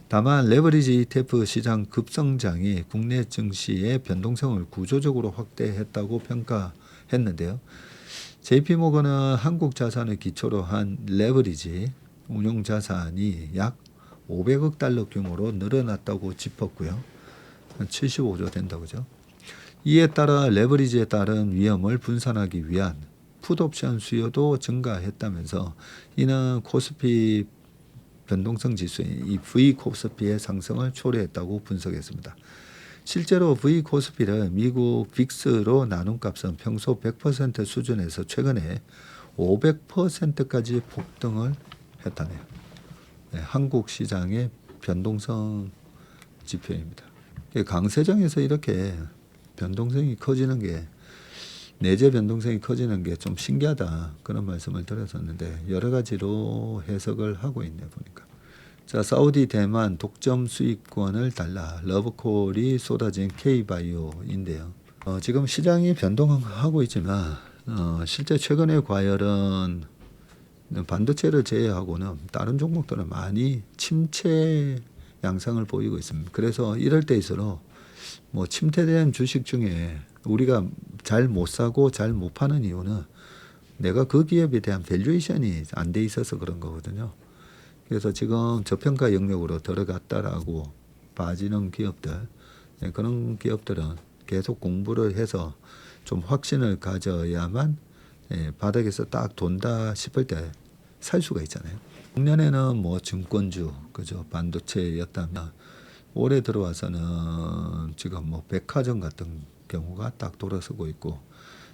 다만 레버리지 ETF 시장 급성장이 국내 증시의 변동성을 구조적으로 확대했다고 평가했는데요. JP모건은 한국 자산을 기초로 한 레버리지 운용 자산이 약 500억 달러 규모로 늘어났다고 짚었고요. 한 75조 된다고죠. 이에 따라 레버리지에 따른 위험을 분산하기 위한 풋옵션 수요도 증가했다면서 이는 코스피 변동성 지수인 이 V코스피의 상승을 초래했다고 분석했습니다. 실제로 V코스피를 미국 빅스로 나눈 값은 평소 100% 수준에서 최근에 500%까지 폭등을 했다네요. 네, 한국 시장의 변동성 지표입니다. 강세장에서 이렇게 변동성이 커지는 게 내재 변동성이 커지는 게 좀 신기하다 그런 말씀을 드렸었는데 여러 가지로 해석을 하고 있네 보니까. 자, 사우디 대만 독점 수익권을 달라 러브콜이 쏟아진 K바이오인데요. 지금 시장이 변동하고 있지만 실제 최근의 과열은 반도체를 제외하고는 다른 종목들은 많이 침체 양상을 보이고 있습니다. 그래서 이럴 때일수록 뭐 침체된 주식 중에 우리가 잘 못 사고 잘 못 파는 이유는 내가 그 기업에 대한 밸류에이션이 안 돼 있어서 그런 거거든요. 그래서 지금 저평가 영역으로 들어갔다라고 봐지는 기업들, 그런 기업들은 계속 공부를 해서 좀 확신을 가져야만 바닥에서 딱 돈다 싶을 때 살 수가 있잖아요. 작년에는 뭐 증권주, 그죠, 반도체였다면 올해 들어와서는 지금 뭐 백화점 같은 경우가 딱 돌아서고 있고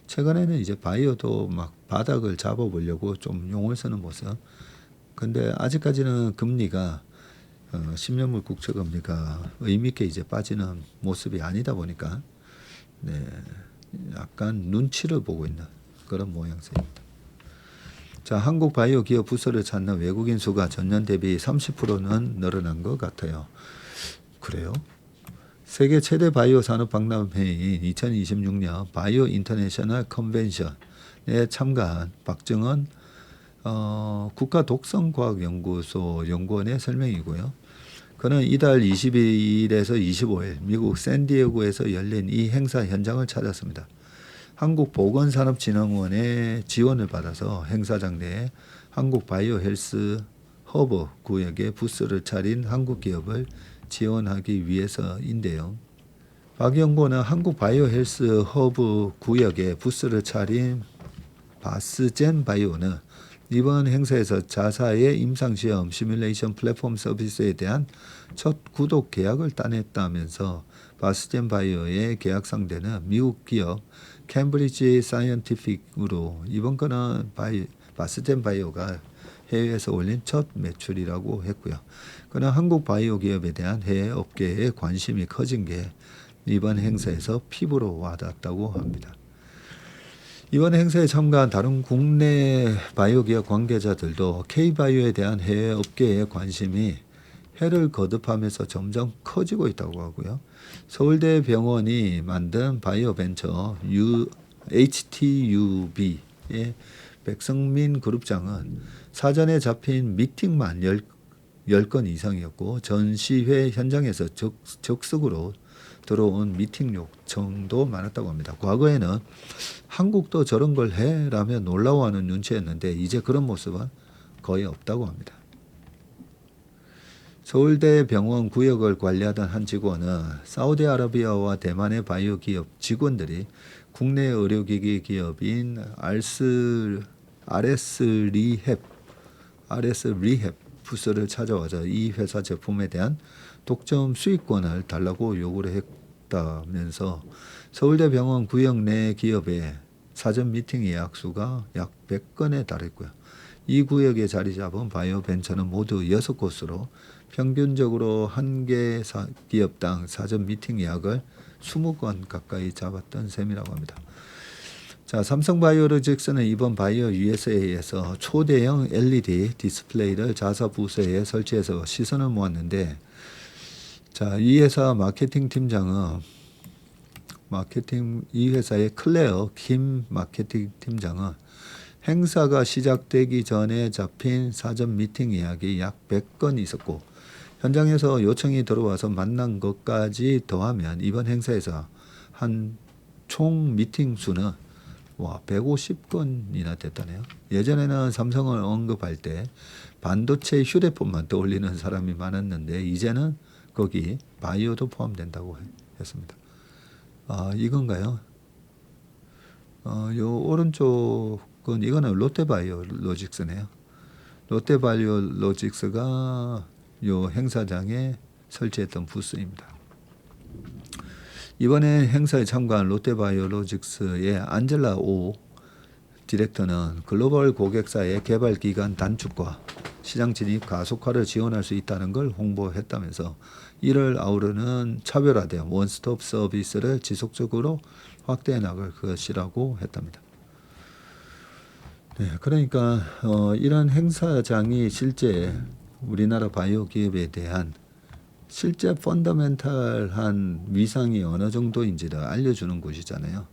최근에는 이제 바이오도 막 바닥을 잡아보려고 좀 용을 쓰는 모습. 근데 아직까지는 금리가 10년물 국채 금리가 의미 있게 이제 빠지는 모습이 아니다 보니까 네, 약간 눈치를 보고 있는 그런 모양새입니다. 자, 한국 바이오 기업 부서를 찾는 외국인 수가 전년 대비 30%는 늘어난 것 같아요. 그래요? 세계 최대 바이오 산업 박람회인 2026년 바이오 인터내셔널 컨벤션에 참가한 박정은 국가독성과학연구소 연구원의 설명이고요. 그는 이달 22일에서 25일 미국 샌디에고에서 열린 이 행사 현장을 찾았습니다. 한국보건산업진흥원의 지원을 받아서 행사장 내에 한국 바이오 헬스 허브 구역에 부스를 차린 한국 기업을 지원하기 위해서인데요. 박 연구원은 한국 바이오 헬스 허브 구역에 부스를 차린 바스젠 바이오는 이번 행사에서 자사의 임상시험 시뮬레이션 플랫폼 서비스에 대한 첫 구독 계약을 따냈다면서 바스젠 바이오의 계약 상대는 미국 기업 캠브리지 사이언티픽으로 이번 건은 바스젠 바이오가 해외에서 올린 첫 매출이라고 했고요. 그는 한국 바이오 기업에 대한 해외 업계의 관심이 커진 게 이번 행사에서 피부로 와닿았다고 합니다. 이번 행사에 참가한 다른 국내 바이오 기업 관계자들도 K바이오에 대한 해외 업계의 관심이 해를 거듭하면서 점점 커지고 있다고 하고요. 서울대병원이 만든 바이오 벤처 HTUB의 백성민 그룹장은 사전에 잡힌 미팅만 10건 이상이었고 전시회 현장에서 적극으로 들어온 미팅 요청도 많았다고 합니다. 과거에는 한국도 저런 걸 해라며 놀라워하는 눈치였는데 이제 그런 모습은 거의 없다고 합니다. 서울대 병원 구역을 관리하던 한 직원은 사우디아라비아와 대만의 바이오 기업 직원들이 국내 의료기기 기업인 RS 리헵 부스를 찾아와서 이 회사 제품에 대한 독점 수익권을 달라고 요구를 했다면서 서울대 병원 구역 내 기업의 사전 미팅 예약 수가 약 100건에 달했고요. 이 구역에 자리 잡은 바이오 벤처는 모두 6곳으로 평균적으로 한 개 기업당 사전 미팅 예약을 20건 가까이 잡았던 셈이라고 합니다. 자, 삼성바이오로직스는 이번 바이오 USA에서 초대형 LED 디스플레이를 자사 부서에 설치해서 시선을 모았는데, 자, 이 회사 마케팅 팀장은 이 회사의 클레어 김 마케팅 팀장은 행사가 시작되기 전에 잡힌 사전 미팅 예약이 약 100건 있었고 현장에서 요청이 들어와서 만난 것까지 더하면 이번 행사에서 한 총 미팅 수는 150건이나 됐다네요. 예전에는 삼성을 언급할 때 반도체 휴대폰만 떠올리는 사람이 많았는데 이제는 거기 바이오도 포함된다고 했습니다. 이건가요? 요 오른쪽은 이거는 롯데바이오로직스네요. 롯데바이오로직스가 요 행사장에 설치했던 부스입니다. 이번에 행사에 참가한 롯데바이오로직스의 안젤라 오 디렉터는 글로벌 고객사의 개발 기간 단축과 시장 진입 가속화를 지원할 수 있다는 걸 홍보했다면서 이를 아우르는 차별화된 원스톱 서비스를 지속적으로 확대해 나갈 것이라고 했답니다. 네, 그러니까 이런 행사장이 실제 우리나라 바이오 기업에 대한 실제 펀더멘탈한 위상이 어느 정도인지를 알려주는 곳이잖아요.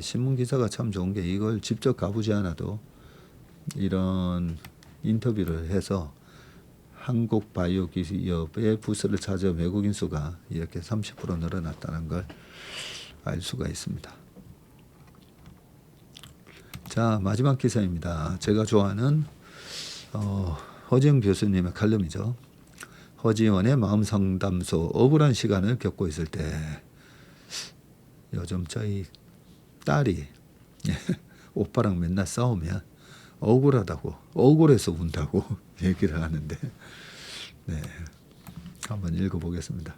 신문 기사가 참 좋은 게 이걸 직접 가보지 않아도 이런 인터뷰를 해서 한국 바이오 기업의 부스를 찾아 외국인 수가 이렇게 30% 늘어났다는 걸 알 수가 있습니다. 자, 마지막 기사입니다. 제가 좋아하는 허지영 교수님의 칼럼이죠. 허지원의 마음상담소. 억울한 시간을 겪고 있을 때 요즘 저희 딸이 오빠랑 맨날 싸우면 억울하다고, 억울해서 운다고 얘기를 하는데, 네, 한번 읽어보겠습니다.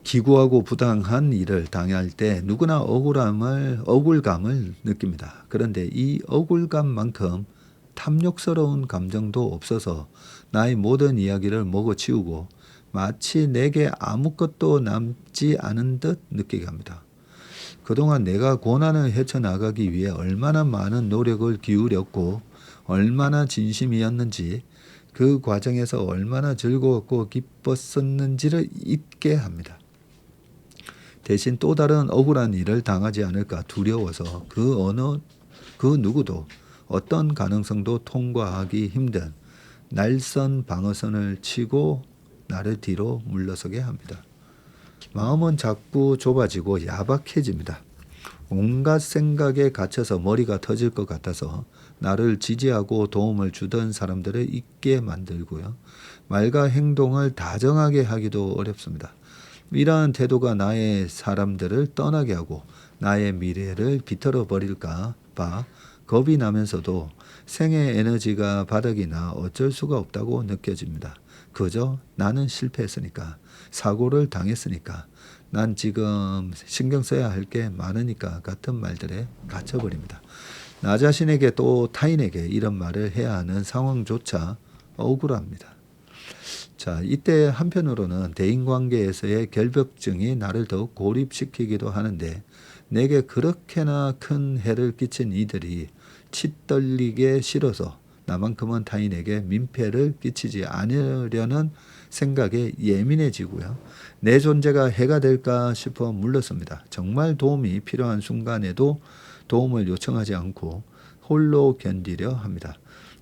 기구하고 부당한 일을 당할 때 누구나 억울감을 느낍니다. 그런데 이 억울감만큼 탐욕스러운 감정도 없어서 나의 모든 이야기를 먹어치우고 마치 내게 아무것도 남지 않은 듯 느끼게 합니다. 그동안 내가 고난을 헤쳐나가기 위해 얼마나 많은 노력을 기울였고 얼마나 진심이었는지 그 과정에서 얼마나 즐거웠고 기뻤었는지를 잊게 합니다. 대신 또 다른 억울한 일을 당하지 않을까 두려워서 그 누구도 어떤 가능성도 통과하기 힘든 날선 방어선을 치고 나를 뒤로 물러서게 합니다. 마음은 자꾸 좁아지고 야박해집니다. 온갖 생각에 갇혀서 머리가 터질 것 같아서 나를 지지하고 도움을 주던 사람들을 잊게 만들고요. 말과 행동을 다정하게 하기도 어렵습니다. 이러한 태도가 나의 사람들을 떠나게 하고 나의 미래를 비틀어 버릴까 봐 겁이 나면서도 생의 에너지가 바닥이 나 어쩔 수가 없다고 느껴집니다. 그저 나는 실패했으니까, 사고를 당했으니까, 난 지금 신경 써야 할 게 많으니까 같은 말들에 갇혀버립니다. 나 자신에게 또 타인에게 이런 말을 해야 하는 상황조차 억울합니다. 자, 이때 한편으로는 대인관계에서의 결벽증이 나를 더욱 고립시키기도 하는데 내게 그렇게나 큰 해를 끼친 이들이 치떨리게 싫어서 나만큼은 타인에게 민폐를 끼치지 않으려는 생각에 예민해지고요. 내 존재가 해가 될까 싶어 물러섭니다. 정말 도움이 필요한 순간에도 도움을 요청하지 않고 홀로 견디려 합니다.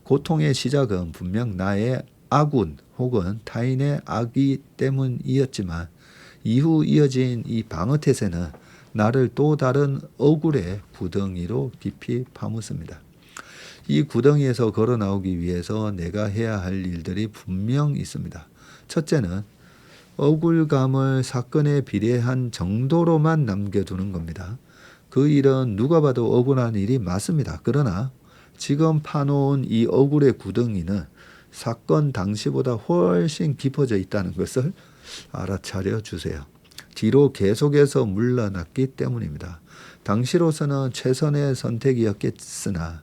고통의 시작은 분명 나의 악운 혹은 타인의 악의 때문이었지만 이후 이어진 이 방어태세는 나를 또 다른 억울의 구덩이로 깊이 파묻습니다. 이 구덩이에서 걸어 나오기 위해서 내가 해야 할 일들이 분명 있습니다. 첫째는 억울감을 사건에 비례한 정도로만 남겨두는 겁니다. 그 일은 누가 봐도 억울한 일이 맞습니다. 그러나 지금 파놓은 이 억울의 구덩이는 사건 당시보다 훨씬 깊어져 있다는 것을 알아차려 주세요. 뒤로 계속해서 물러났기 때문입니다. 당시로서는 최선의 선택이었겠으나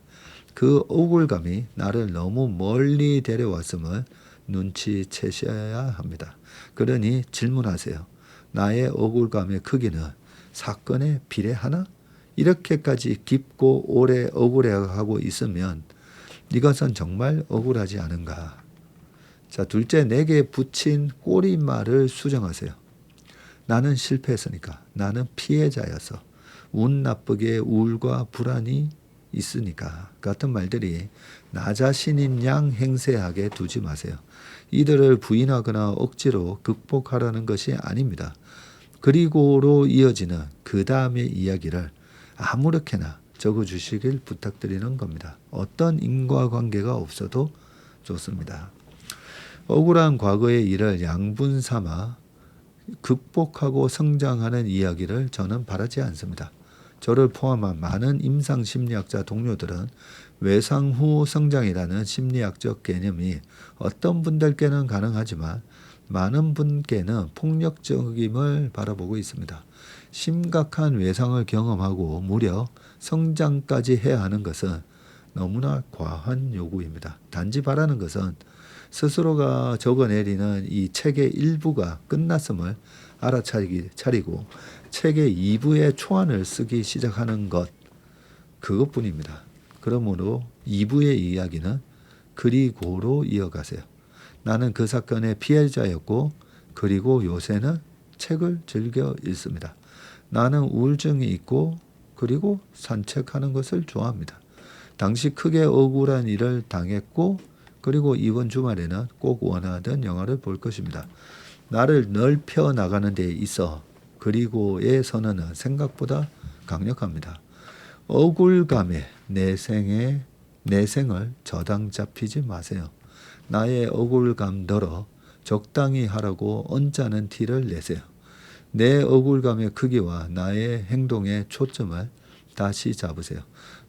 그 억울감이 나를 너무 멀리 데려왔음을 눈치채셔야 합니다. 그러니 질문하세요. 나의 억울감의 크기는 사건에 비례하나? 이렇게까지 깊고 오래 억울해하고 있으면 이것은 정말 억울하지 않은가? 자, 둘째, 내게 붙인 꼬리말을 수정하세요. 나는 실패했으니까. 나는 피해자여서. 운 나쁘게 우울과 불안이 있으니까. 같은 말들이 나 자신인 양 행세하게 두지 마세요. 이들을 부인하거나 억지로 극복하라는 것이 아닙니다. 그리고로 이어지는 그 다음의 이야기를 아무렇게나 적어주시길 부탁드리는 겁니다. 어떤 인과관계가 없어도 좋습니다. 억울한 과거의 일을 양분 삼아 극복하고 성장하는 이야기를 저는 바라지 않습니다. 저를 포함한 많은 임상심리학자 동료들은 외상 후 성장이라는 심리학적 개념이 어떤 분들께는 가능하지만 많은 분께는 폭력적임을 바라보고 있습니다. 심각한 외상을 경험하고 무려 성장까지 해야 하는 것은 너무나 과한 요구입니다. 단지 바라는 것은 스스로가 적어내리는 이 책의 일부가 끝났음을 알아차리고 책의 2부의 초안을 쓰기 시작하는 것, 그것뿐입니다. 그러므로 2부의 이야기는 그리고로 이어가세요. 나는 그 사건의 피해자였고 그리고 요새는 책을 즐겨 읽습니다. 나는 우울증이 있고 그리고 산책하는 것을 좋아합니다. 당시 크게 억울한 일을 당했고 그리고 이번 주말에는 꼭 원하던 영화를 볼 것입니다. 나를 넓혀 나가는 데 있어 그리고의 선언은 생각보다 강력합니다. 억울감에 내 생을 저당 잡히지 마세요. 나의 억울감더러 적당히 하라고 언짢은 티를 내세요. 내 억울감의 크기와 나의 행동의 초점을 다시 잡으세요.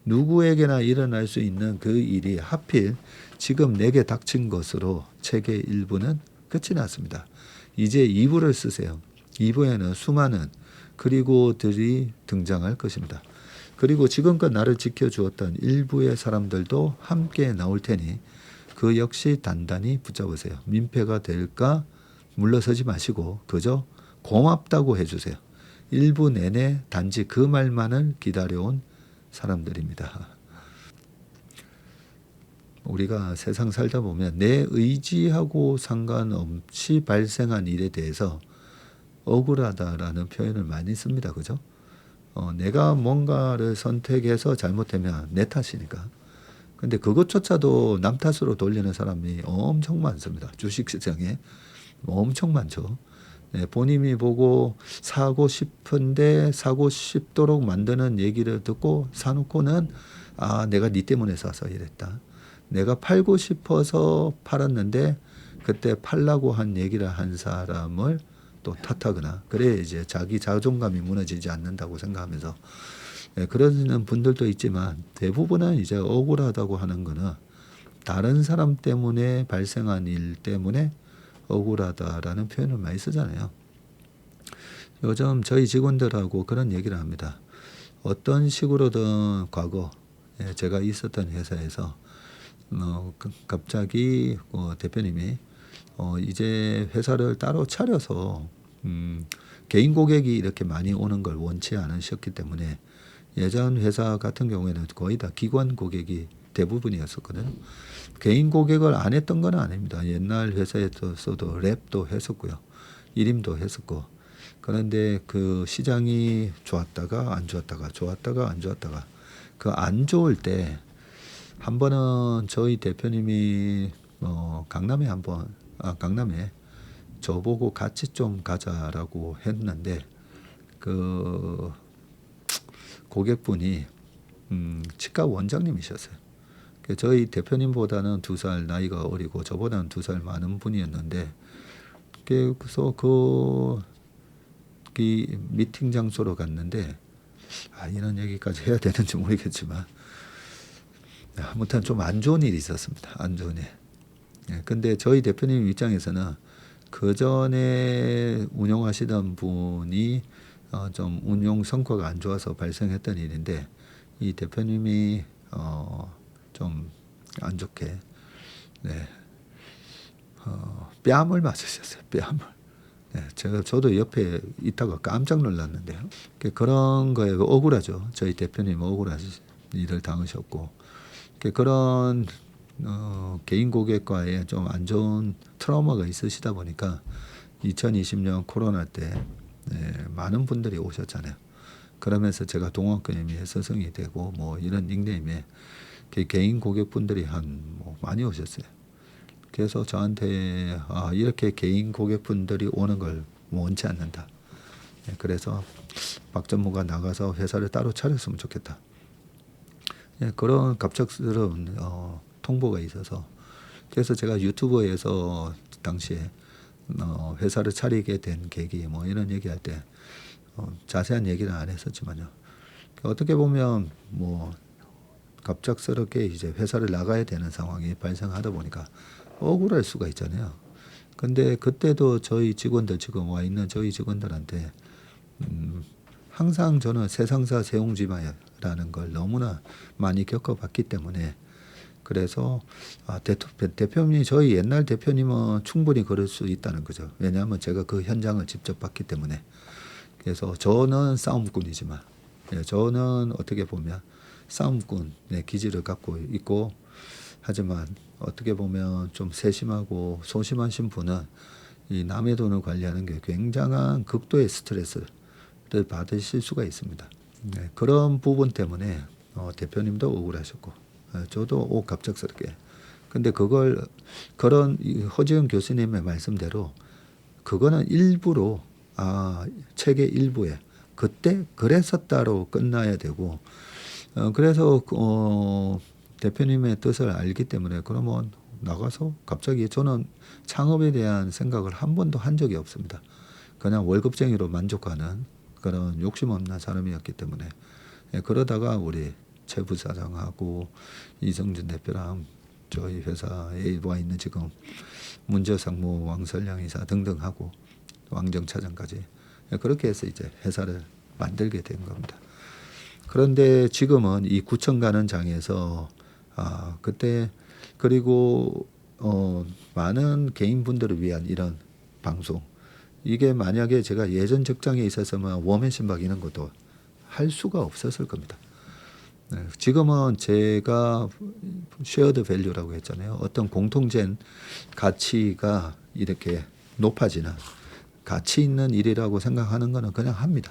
누구에게나 일어날 수 있는 그 일이 하필 지금 내게 닥친 것으로 책의 1부는 끝이 났습니다. 이제 2부를 쓰세요. 2부에는 수많은 그리고들이 등장할 것입니다. 그리고 지금껏 나를 지켜주었던 일부의 사람들도 함께 나올 테니 그 역시 단단히 붙잡으세요. 민폐가 될까 물러서지 마시고 그저 고맙다고 해주세요. 1부 내내 단지 그 말만을 기다려온 사람들입니다. 우리가 세상 살다 보면 내 의지하고 상관없이 발생한 일에 대해서 억울하다라는 표현을 많이 씁니다. 그죠? 내가 뭔가를 선택해서 잘못되면 내 탓이니까. 근데 그것조차도 남 탓으로 돌리는 사람이 엄청 많습니다. 주식시장에 엄청 많죠. 네, 본인이 보고 사고 싶은데 사고 싶도록 만드는 얘기를 듣고 사놓고는 내가 네 때문에 사서 이랬다. 내가 팔고 싶어서 팔았는데 그때 팔라고 한 얘기를 한 사람을 또 탓하거나 그래 이제 자기 자존감이 무너지지 않는다고 생각하면서 그러는 분들도 있지만 대부분은 이제 억울하다고 하는 거는 다른 사람 때문에 발생한 일 때문에 억울하다라는 표현을 많이 쓰잖아요. 요즘 저희 직원들하고 그런 얘기를 합니다. 어떤 식으로든 과거 제가 있었던 회사에서 갑자기 대표님이 이제 회사를 따로 차려서 개인 고객이 이렇게 많이 오는 걸 원치 않으셨기 때문에 예전 회사 같은 경우에는 거의 다 기관 고객이 대부분이었었거든요. 개인 고객을 안 했던 건 아닙니다. 옛날 회사에서도 랩도 했었고요. 일임도 했었고. 그런데 그 시장이 좋았다가 안 좋았다가 좋았다가 안 좋았다가 그 안 좋을 때 한 번은 저희 대표님이 강남에 강남에 저보고 같이 좀 가자라고 했는데 그 고객분이 치과 원장님이셨어요. 저희 대표님보다는 2살 나이가 어리고 저보다는 2살 많은 분이었는데 그래서 이 미팅 장소로 갔는데 이런 얘기까지 해야 되는지 모르겠지만 아무튼 좀 안 좋은 일이 있었습니다. 안 좋은 일. 근데 저희 대표님 입장에서는 그 전에 운영하시던 분이 좀 운용 성과가 안 좋아서 발생했던 일인데 이 대표님이 좀 안 좋게 뺨을 맞으셨어요. 뺨을. 저도 옆에 있다가 깜짝 놀랐는데요. 그런 거에 억울하죠. 저희 대표님 억울한 일을 당하셨고 그런 개인 고객과의 좀 안 좋은 트라우마가 있으시다 보니까 2020년 코로나 때 많은 분들이 오셨잖아요. 그러면서 제가 동학개념의 스승이 되고 뭐 이런 닉네임에 개인 고객분들이 많이 오셨어요. 그래서 저한테 이렇게 개인 고객분들이 오는 걸 원치 않는다. 그래서 박 전무가 나가서 회사를 따로 차렸으면 좋겠다. 그런 갑작스러운 통보가 있어서 그래서 제가 유튜브에서 당시에 회사를 차리게 된 계기 뭐 이런 얘기할 때 자세한 얘기는 안 했었지만요. 어떻게 보면 뭐 갑작스럽게 이제 회사를 나가야 되는 상황이 발생하다 보니까 억울할 수가 있잖아요. 근데 그때도 저희 직원들 지금 와 있는 저희 직원들한테 항상 저는 세상사 세옹지마라는 걸 너무나 많이 겪어봤기 때문에 그래서 대표님이 저희 옛날 대표님은 충분히 그럴 수 있다는 거죠. 왜냐하면 제가 그 현장을 직접 봤기 때문에. 그래서 저는 싸움꾼이지만 저는 어떻게 보면 싸움꾼의 기질을 갖고 있고 하지만 어떻게 보면 좀 세심하고 소심하신 분은 이 남의 돈을 관리하는 게 굉장한 극도의 스트레스를 받으실 수가 있습니다. 그런 부분 때문에 대표님도 억울하셨고 저도 갑작스럽게. 근데 그런 허지은 교수님의 말씀대로 그거는 일부로 책의 일부에 그때 그랬었다로 끝나야 되고 그래서 대표님의 뜻을 알기 때문에 그러면 나가서 갑자기 저는 창업에 대한 생각을 한 번도 한 적이 없습니다. 그냥 월급쟁이로 만족하는 그런 욕심 없는 사람이었기 때문에 그러다가 우리 최 부사장하고 이성준 대표랑 저희 회사에 와 있는 지금 문재상무 왕설량 이사 등등하고 왕정 차장까지 그렇게 해서 이제 회사를 만들게 된 겁니다. 그런데 지금은 이 구청 가는 장에서 그때 그리고 많은 개인분들을 위한 이런 방송 이게 만약에 제가 예전 직장에 있었으면 웜앤신박 이런 것도 할 수가 없었을 겁니다. 지금은 제가 쉐어드 밸류라고 했잖아요. 어떤 공통된 가치가 이렇게 높아지는 가치 있는 일이라고 생각하는 거는 그냥 합니다.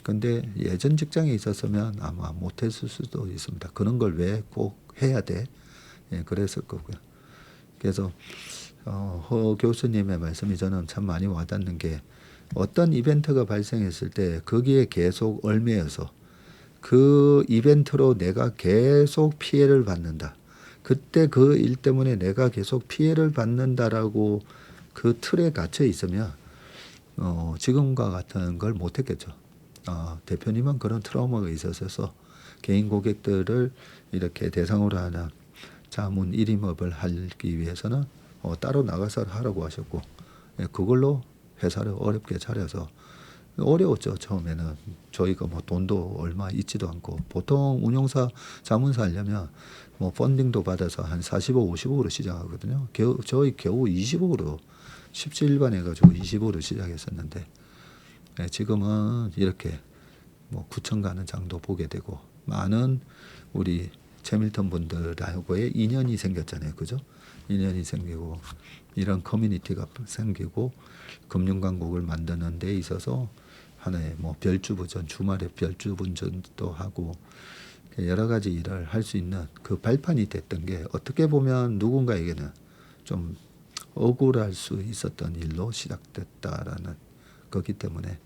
근데 예전 직장에 있었으면 아마 못했을 수도 있습니다. 그런 걸 왜 꼭 해야 돼? 그랬을 거고요. 그래서 허 교수님의 말씀이 저는 참 많이 와닿는 게 어떤 이벤트가 발생했을 때 거기에 계속 얽매여서 그 이벤트로 내가 계속 피해를 받는다. 그때 그 일 때문에 내가 계속 피해를 받는다라고 그 틀에 갇혀 있으면 지금과 같은 걸 못했겠죠. 대표님은 그런 트라우마가 있었어서 개인 고객들을 이렇게 대상으로 하는 자문 1임업을 하기 위해서는 따로 나가서 하라고 하셨고 그걸로 회사를 어렵게 차려서 어려웠죠. 처음에는 저희가 뭐 돈도 얼마 있지도 않고 보통 운영사 자문사 하려면 뭐 펀딩도 받아서 한 40억 50억으로 시작하거든요. 저희 겨우 20억으로 17반 해가지고 20억으로 시작했었는데 지금은 이렇게 뭐 구청 가는 장도 보게 되고 많은 우리 재밀턴 분들하고의 인연이 생겼잖아요. 그죠? 인연이 생기고 이런 커뮤니티가 생기고 금융강국을 만드는 데 있어서 하나의 뭐 별주부전 주말에 별주분전도 하고 여러 가지 일을 할 수 있는 그 발판이 됐던 게 어떻게 보면 누군가에게는 좀 억울할 수 있었던 일로 시작됐다라는 거기 때문에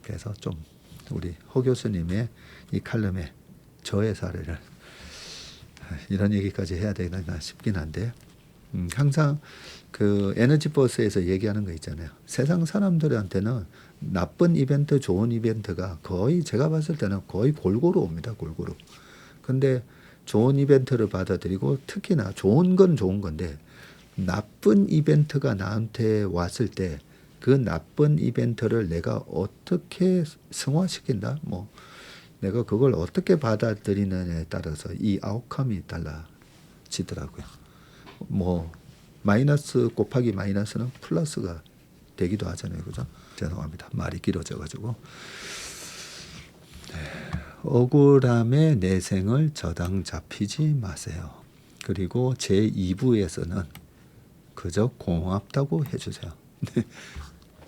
그래서 좀 우리 허 교수님의 이 칼럼에 저의 사례를 이런 얘기까지 해야 되나 싶긴 한데 항상 그 에너지버스에서 얘기하는 거 있잖아요. 세상 사람들한테는 나쁜 이벤트, 좋은 이벤트가 거의 제가 봤을 때는 거의 골고루 옵니다. 골고루. 근데 좋은 이벤트를 받아들이고 특히나 좋은 건 좋은 건데 나쁜 이벤트가 나한테 왔을 때 그 나쁜 이벤트를 내가 어떻게 승화시킨다? 뭐 내가 그걸 어떻게 받아들이느냐에 따라서 이 아웃컴이 달라지더라고요. 뭐 마이너스 곱하기 마이너스는 플러스가 되기도 하잖아요. 그죠? 죄송합니다. 말이 길어져가지고. 억울함의 내생을 저당 잡히지 마세요. 그리고 제2부에서는 그저 고맙다고 해주세요.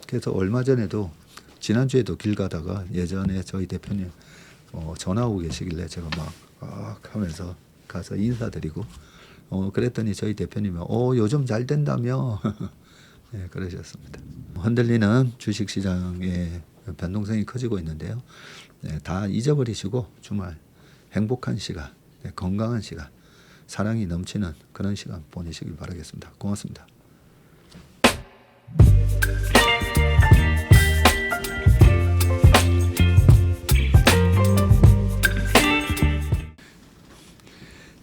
그래서 얼마 전에도 지난주에도 길 가다가 예전에 저희 대표님 전화 오고 계시길래 제가 막 하면서 가서 인사드리고 그랬더니 저희 대표님이 요즘 잘 된다며 네, 그러셨습니다. 흔들리는 주식시장의 변동성이 커지고 있는데요. 네, 다 잊어버리시고 주말 행복한 시간, 네, 건강한 시간, 사랑이 넘치는 그런 시간 보내시길 바라겠습니다. 고맙습니다.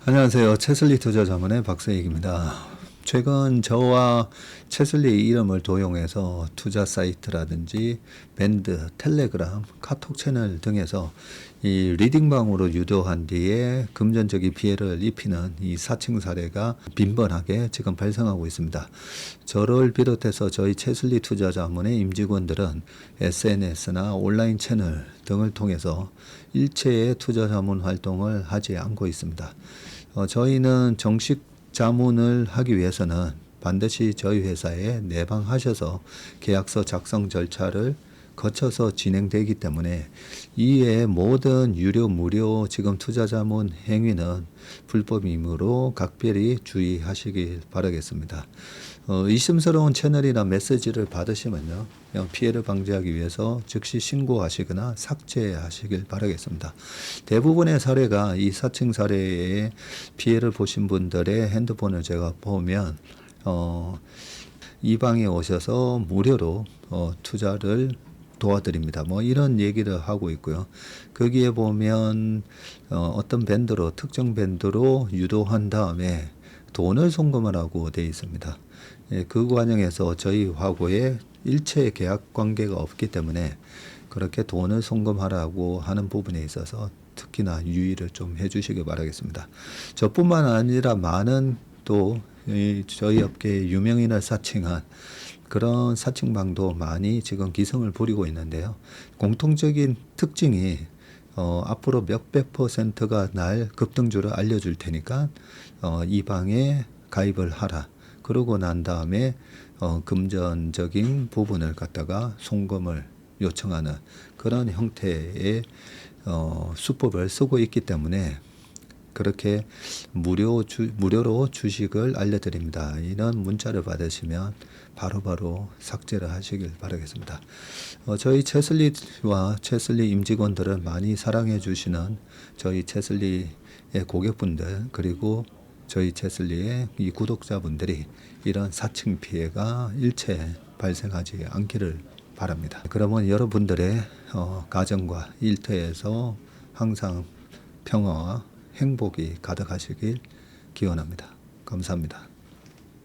안녕하세요. 채슬리 투자자문의 박세익입니다. 최근 저와 채슬리 이름을 도용해서 투자 사이트라든지 밴드, 텔레그램, 카톡 채널 등에서 이 리딩방으로 유도한 뒤에 금전적인 피해를 입히는 이 사칭 사례가 빈번하게 지금 발생하고 있습니다. 저를 비롯해서 저희 채슬리 투자자문의 임직원들은 SNS나 온라인 채널 등을 통해서 일체의 투자자문 활동을 하지 않고 있습니다. 저희는 정식 자문을 하기 위해서는 반드시 저희 회사에 내방하셔서 계약서 작성 절차를 거쳐서 진행되기 때문에 이외의 모든 유료 무료 지금 투자자문 행위는 불법이므로 각별히 주의하시길 바라겠습니다. 의심스러운 채널이나 메시지를 받으시면요, 피해를 방지하기 위해서 즉시 신고하시거나 삭제하시길 바라겠습니다. 대부분의 사례가 이 사칭 사례에 피해를 보신 분들의 핸드폰을 제가 보면 이 방에 오셔서 무료로 투자를 도와드립니다. 뭐 이런 얘기를 하고 있고요. 거기에 보면 어떤 밴드로 특정 밴드로 유도한 다음에 돈을 송금하라고 되어 있습니다. 그 과정에서 저희하고의 일체 계약 관계가 없기 때문에 그렇게 돈을 송금하라고 하는 부분에 있어서 특히나 유의를 좀 해주시기 바라겠습니다. 저뿐만 아니라 많은 또 저희 업계의 유명인을 사칭한 그런 사칭방도 많이 지금 기승을 부리고 있는데요. 공통적인 특징이 앞으로 몇백 %가 날 급등주를 알려줄 테니까 이 방에 가입을 하라. 그러고 난 다음에 금전적인 부분을 갖다가 송금을 요청하는 그런 형태의 수법을 쓰고 있기 때문에 그렇게 무료로 주식을 알려드립니다. 이런 문자를 받으시면 바로바로 삭제를 하시길 바라겠습니다. 저희 채슬리와 채슬리 임직원들을 많이 사랑해 주시는 저희 채슬리의 고객분들 그리고 저희 채슬리의 이 구독자분들이 이런 사칭 피해가 일체 발생하지 않기를 바랍니다. 그러면 여러분들의 가정과 일터에서 항상 평화와 행복이 가득하시길 기원합니다. 감사합니다.